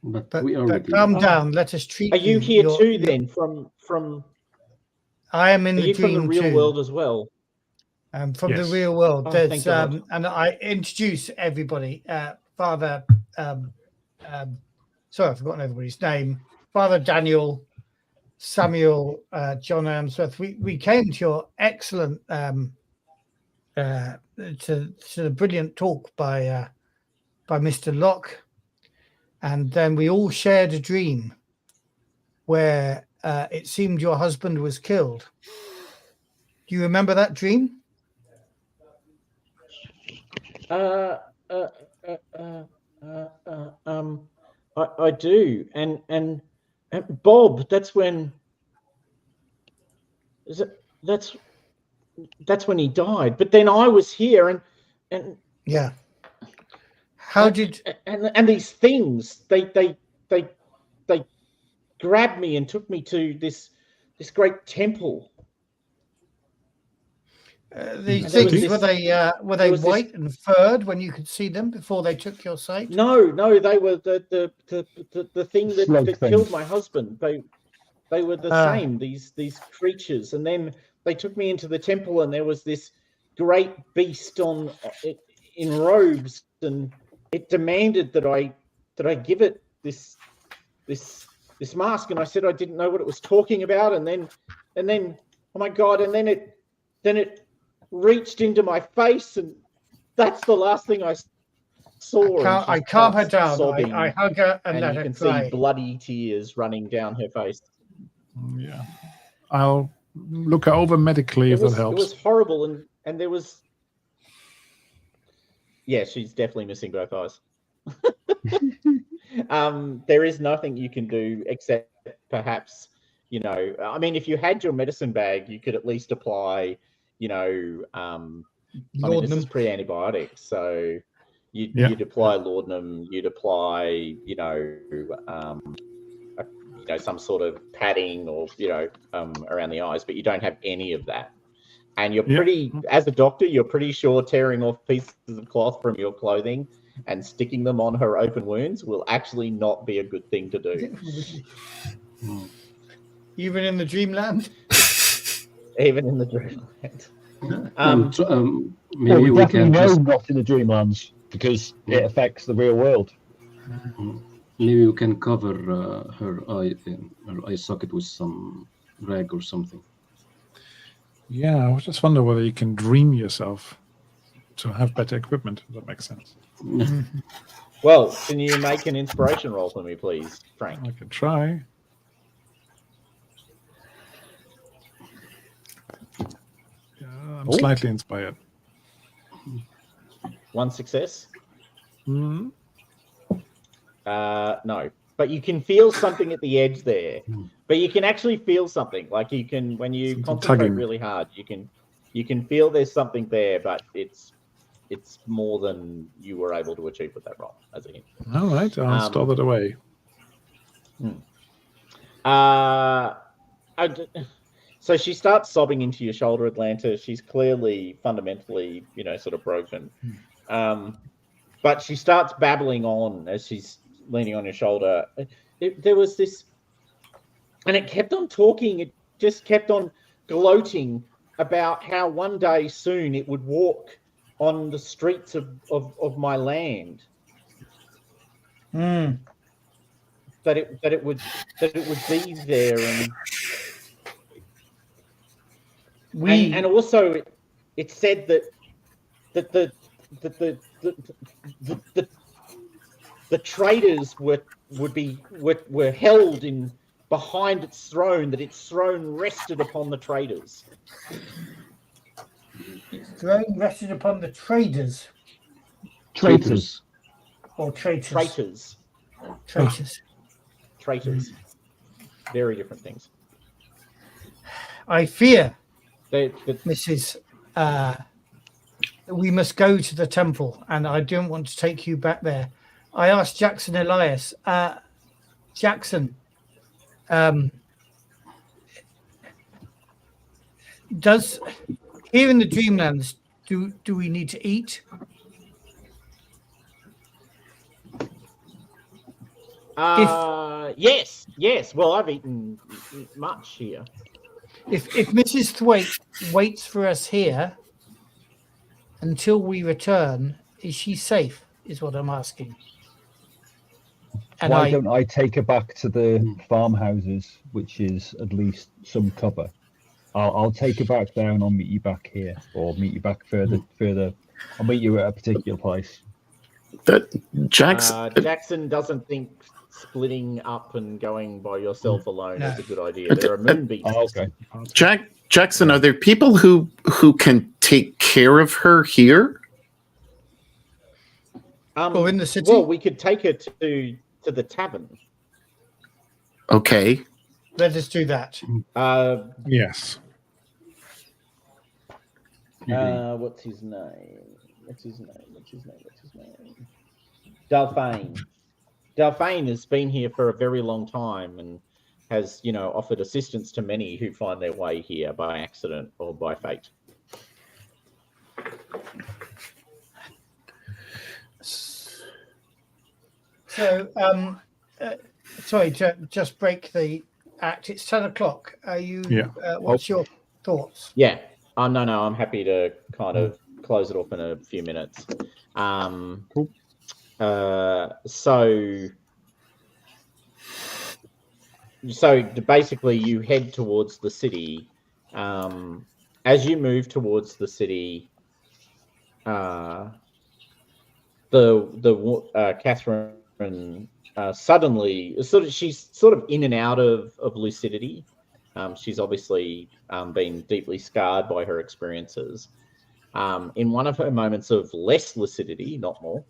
But we are. Calm down. Let us treat. Are you here too? Then from. I am in Are the you dream from the real too. world as well? From Yes. the real world. Oh, There's thank God. and I introduce everybody. Father, sorry, I've forgotten everybody's name. Father Daniel, Samuel, John Amsworth. We came to your excellent to the brilliant talk by Mr. Locke, and then we all shared a dream where it seemed your husband was killed. Do you remember that dream? I do, and Bob. That's when. That's when he died. But then I was here, and Yeah. How did? And these things they grabbed me and took me to this great temple. These And there was things this- were they there was this- white and furred when you could see them before they took your sight? No, they were the thing Slug that thing. killed my husband. They were the Ah. same. These creatures, and then they took me into the temple, and there was this great beast in robes, and it demanded that I give it this mask, and I said I didn't know what it was talking about, and then oh my God, and then it reached into my face, and that's the last thing I saw. I and she calm her starts down. sobbing, I hug her and let you her can cry. see bloody tears running down her face. Yeah. I'll look her over medically if that It helps. was horrible, and there was. Yeah, she's definitely missing both eyes. There is nothing you can do except perhaps, I mean, if you had your medicine bag, you could at least apply, I mean, this is Laudanum. pre-antibiotics, so Yeah. you'd apply laudanum, you'd apply, some sort of padding or, around the eyes, but you don't have any of that. And you're Yeah. as a doctor, you're pretty sure tearing off pieces of cloth from your clothing and sticking them on her open wounds will actually not be a good thing to do. Even in the dreamland. Even in the dreamland. Maybe Well, we we definitely can know just not in the dreamlands because it affects the real world. maybe we can cover her eye socket with some rag or something. Yeah, I was just wondering whether you can dream yourself to have better equipment. If that makes sense. Well, can you make an inspiration roll for me, please, Frank? I can try. Yeah, I'm Ooh. slightly inspired. One success? Hmm. No, but you can feel something at the edge there. But you can actually feel something. Like you can, when you Something concentrate tugging. really hard, you can feel there's something there, but it's more than you were able to achieve with that roll as a hint. All right, I'll store that away. So she starts sobbing into your shoulder, Atlanta. She's clearly fundamentally, sort of broken. But she starts babbling on as she's leaning on your shoulder. There was this, and it kept on talking. It just kept on gloating about how one day soon it would walk on the streets of my land. Mm. That it would be there, and also it said that the traitors were held in behind its throne, that its throne rested upon the traitors. Throne rested upon the traders Traitors. or traitors. Traitors. Traitors. traitors. Very different things. I fear, They, Mrs. We must go to the temple, and I don't want to take you back there. I asked Jackson Elias, Jackson, does here in the Dreamlands, do we need to eat? Yes. Well, I've eaten much here. If Mrs. Thwaite waits for us here until we return, is she safe? Is what I'm asking. And Why don't I take her back to the farmhouses, which is at least some cover? I'll take her back there, and I'll meet you back here, or meet you back further. I'll meet you at a particular place. Jackson doesn't think splitting up and going by yourself alone is a good idea. There are moon beasts. Oh, okay. Jackson, are there people who can take care of her here? Or in the city? Well, we could take her to the tavern. Okay. Let us do that. Yes. What's his name? Dalphane has been here for a very long time and has, offered assistance to many who find their way here by accident or by fate. So, sorry to just break the act. It's 10 o'clock. Are you? Yeah. What's your thoughts? Yeah. No. I'm happy to kind of close it off in a few minutes. Cool. So basically, you head towards the city. As you move towards the city, Catherine suddenly she's sort of in and out of lucidity. She's obviously been deeply scarred by her experiences. In one of her moments of less lucidity, not more,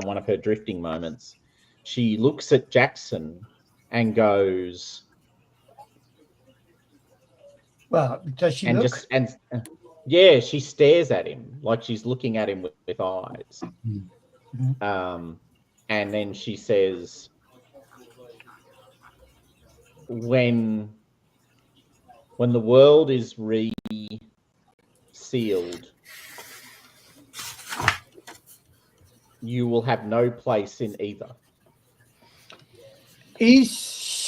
one of her drifting moments, she looks at Jackson and goes, Well, does she and look? Yeah, she stares at him like she's looking at him with eyes. Mm-hmm. And then she says, when the world is re-sealed, you will have no place in either. Is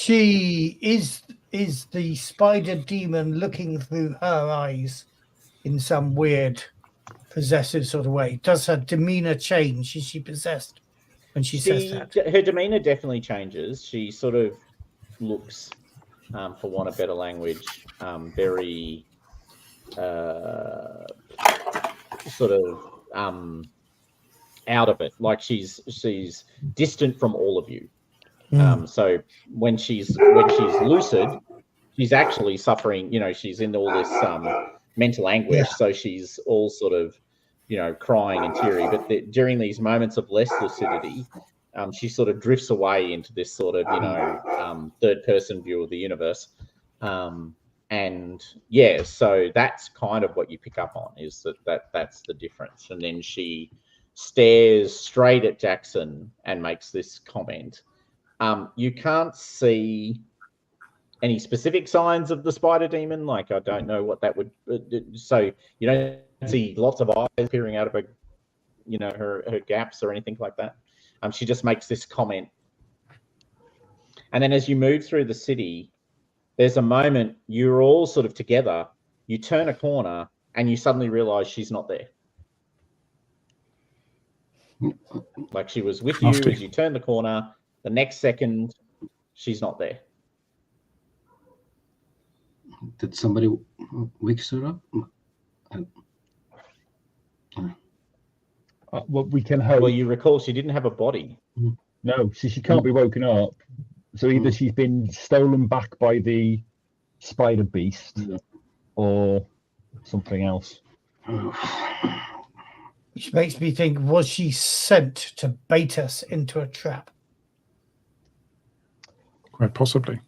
the spider demon looking through her eyes in some weird possessive sort of way? Does her demeanor change? Is she possessed when she says that? Her demeanor definitely changes. She sort of looks, for want of better language, very sort of out of it. Like she's distant from all of you. So when she's lucid, she's actually suffering. She's in all this mental anguish. Yeah. So she's all sort of, crying and teary. But during these moments of less lucidity, she sort of drifts away into this sort of, third-person view of the universe. And yeah, so that's kind of what you pick up on, is that's the difference. And then she stares straight at Jackson and makes this comment. You can't see any specific signs of the spider demon. Like, I don't know what that would. So you don't see lots of eyes peering out of her, her gaps or anything like that. She just makes this comment. And then as you move through the city, there's a moment you're all sort of together. You turn a corner and you suddenly realize she's not there. Like she was with you as you turn the corner. The next second, she's not there. Did somebody wake her up? Well, we can hope. Well, you recall she didn't have a body. No, she can't be woken up. So either she's been stolen back by the spider beast, or something else. Which makes me think: was she sent to bait us into a trap? Quite possibly.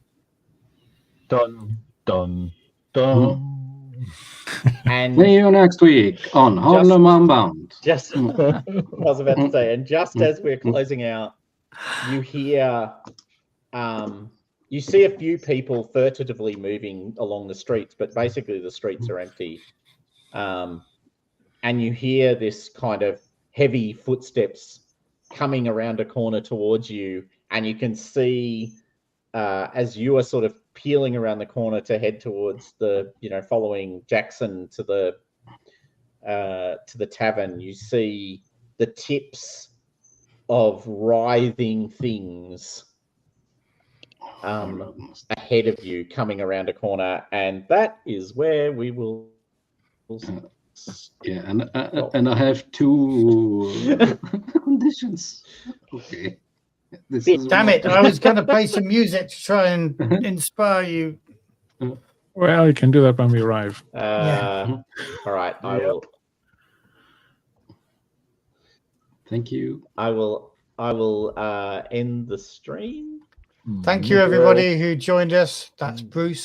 Dun, dun, dun. And See you next week on Harlem Unbound. just I was about to say, and just as we're closing out, you hear you see a few people furtively moving along the streets, but basically the streets are empty. And you hear this kind of heavy footsteps coming around a corner towards you, and you can see as you are sort of peeling around the corner to head towards the, following Jackson to the tavern, you see the tips of writhing things ahead of you coming around a corner, and that is where we will. Yeah, and I have 2 conditions. Okay. Damn it! I was going to play some music to try and inspire you. Well, you can do that when we arrive. All right, I will. Thank you. I will end the stream. Thank you, everybody who joined us. That's Bruce.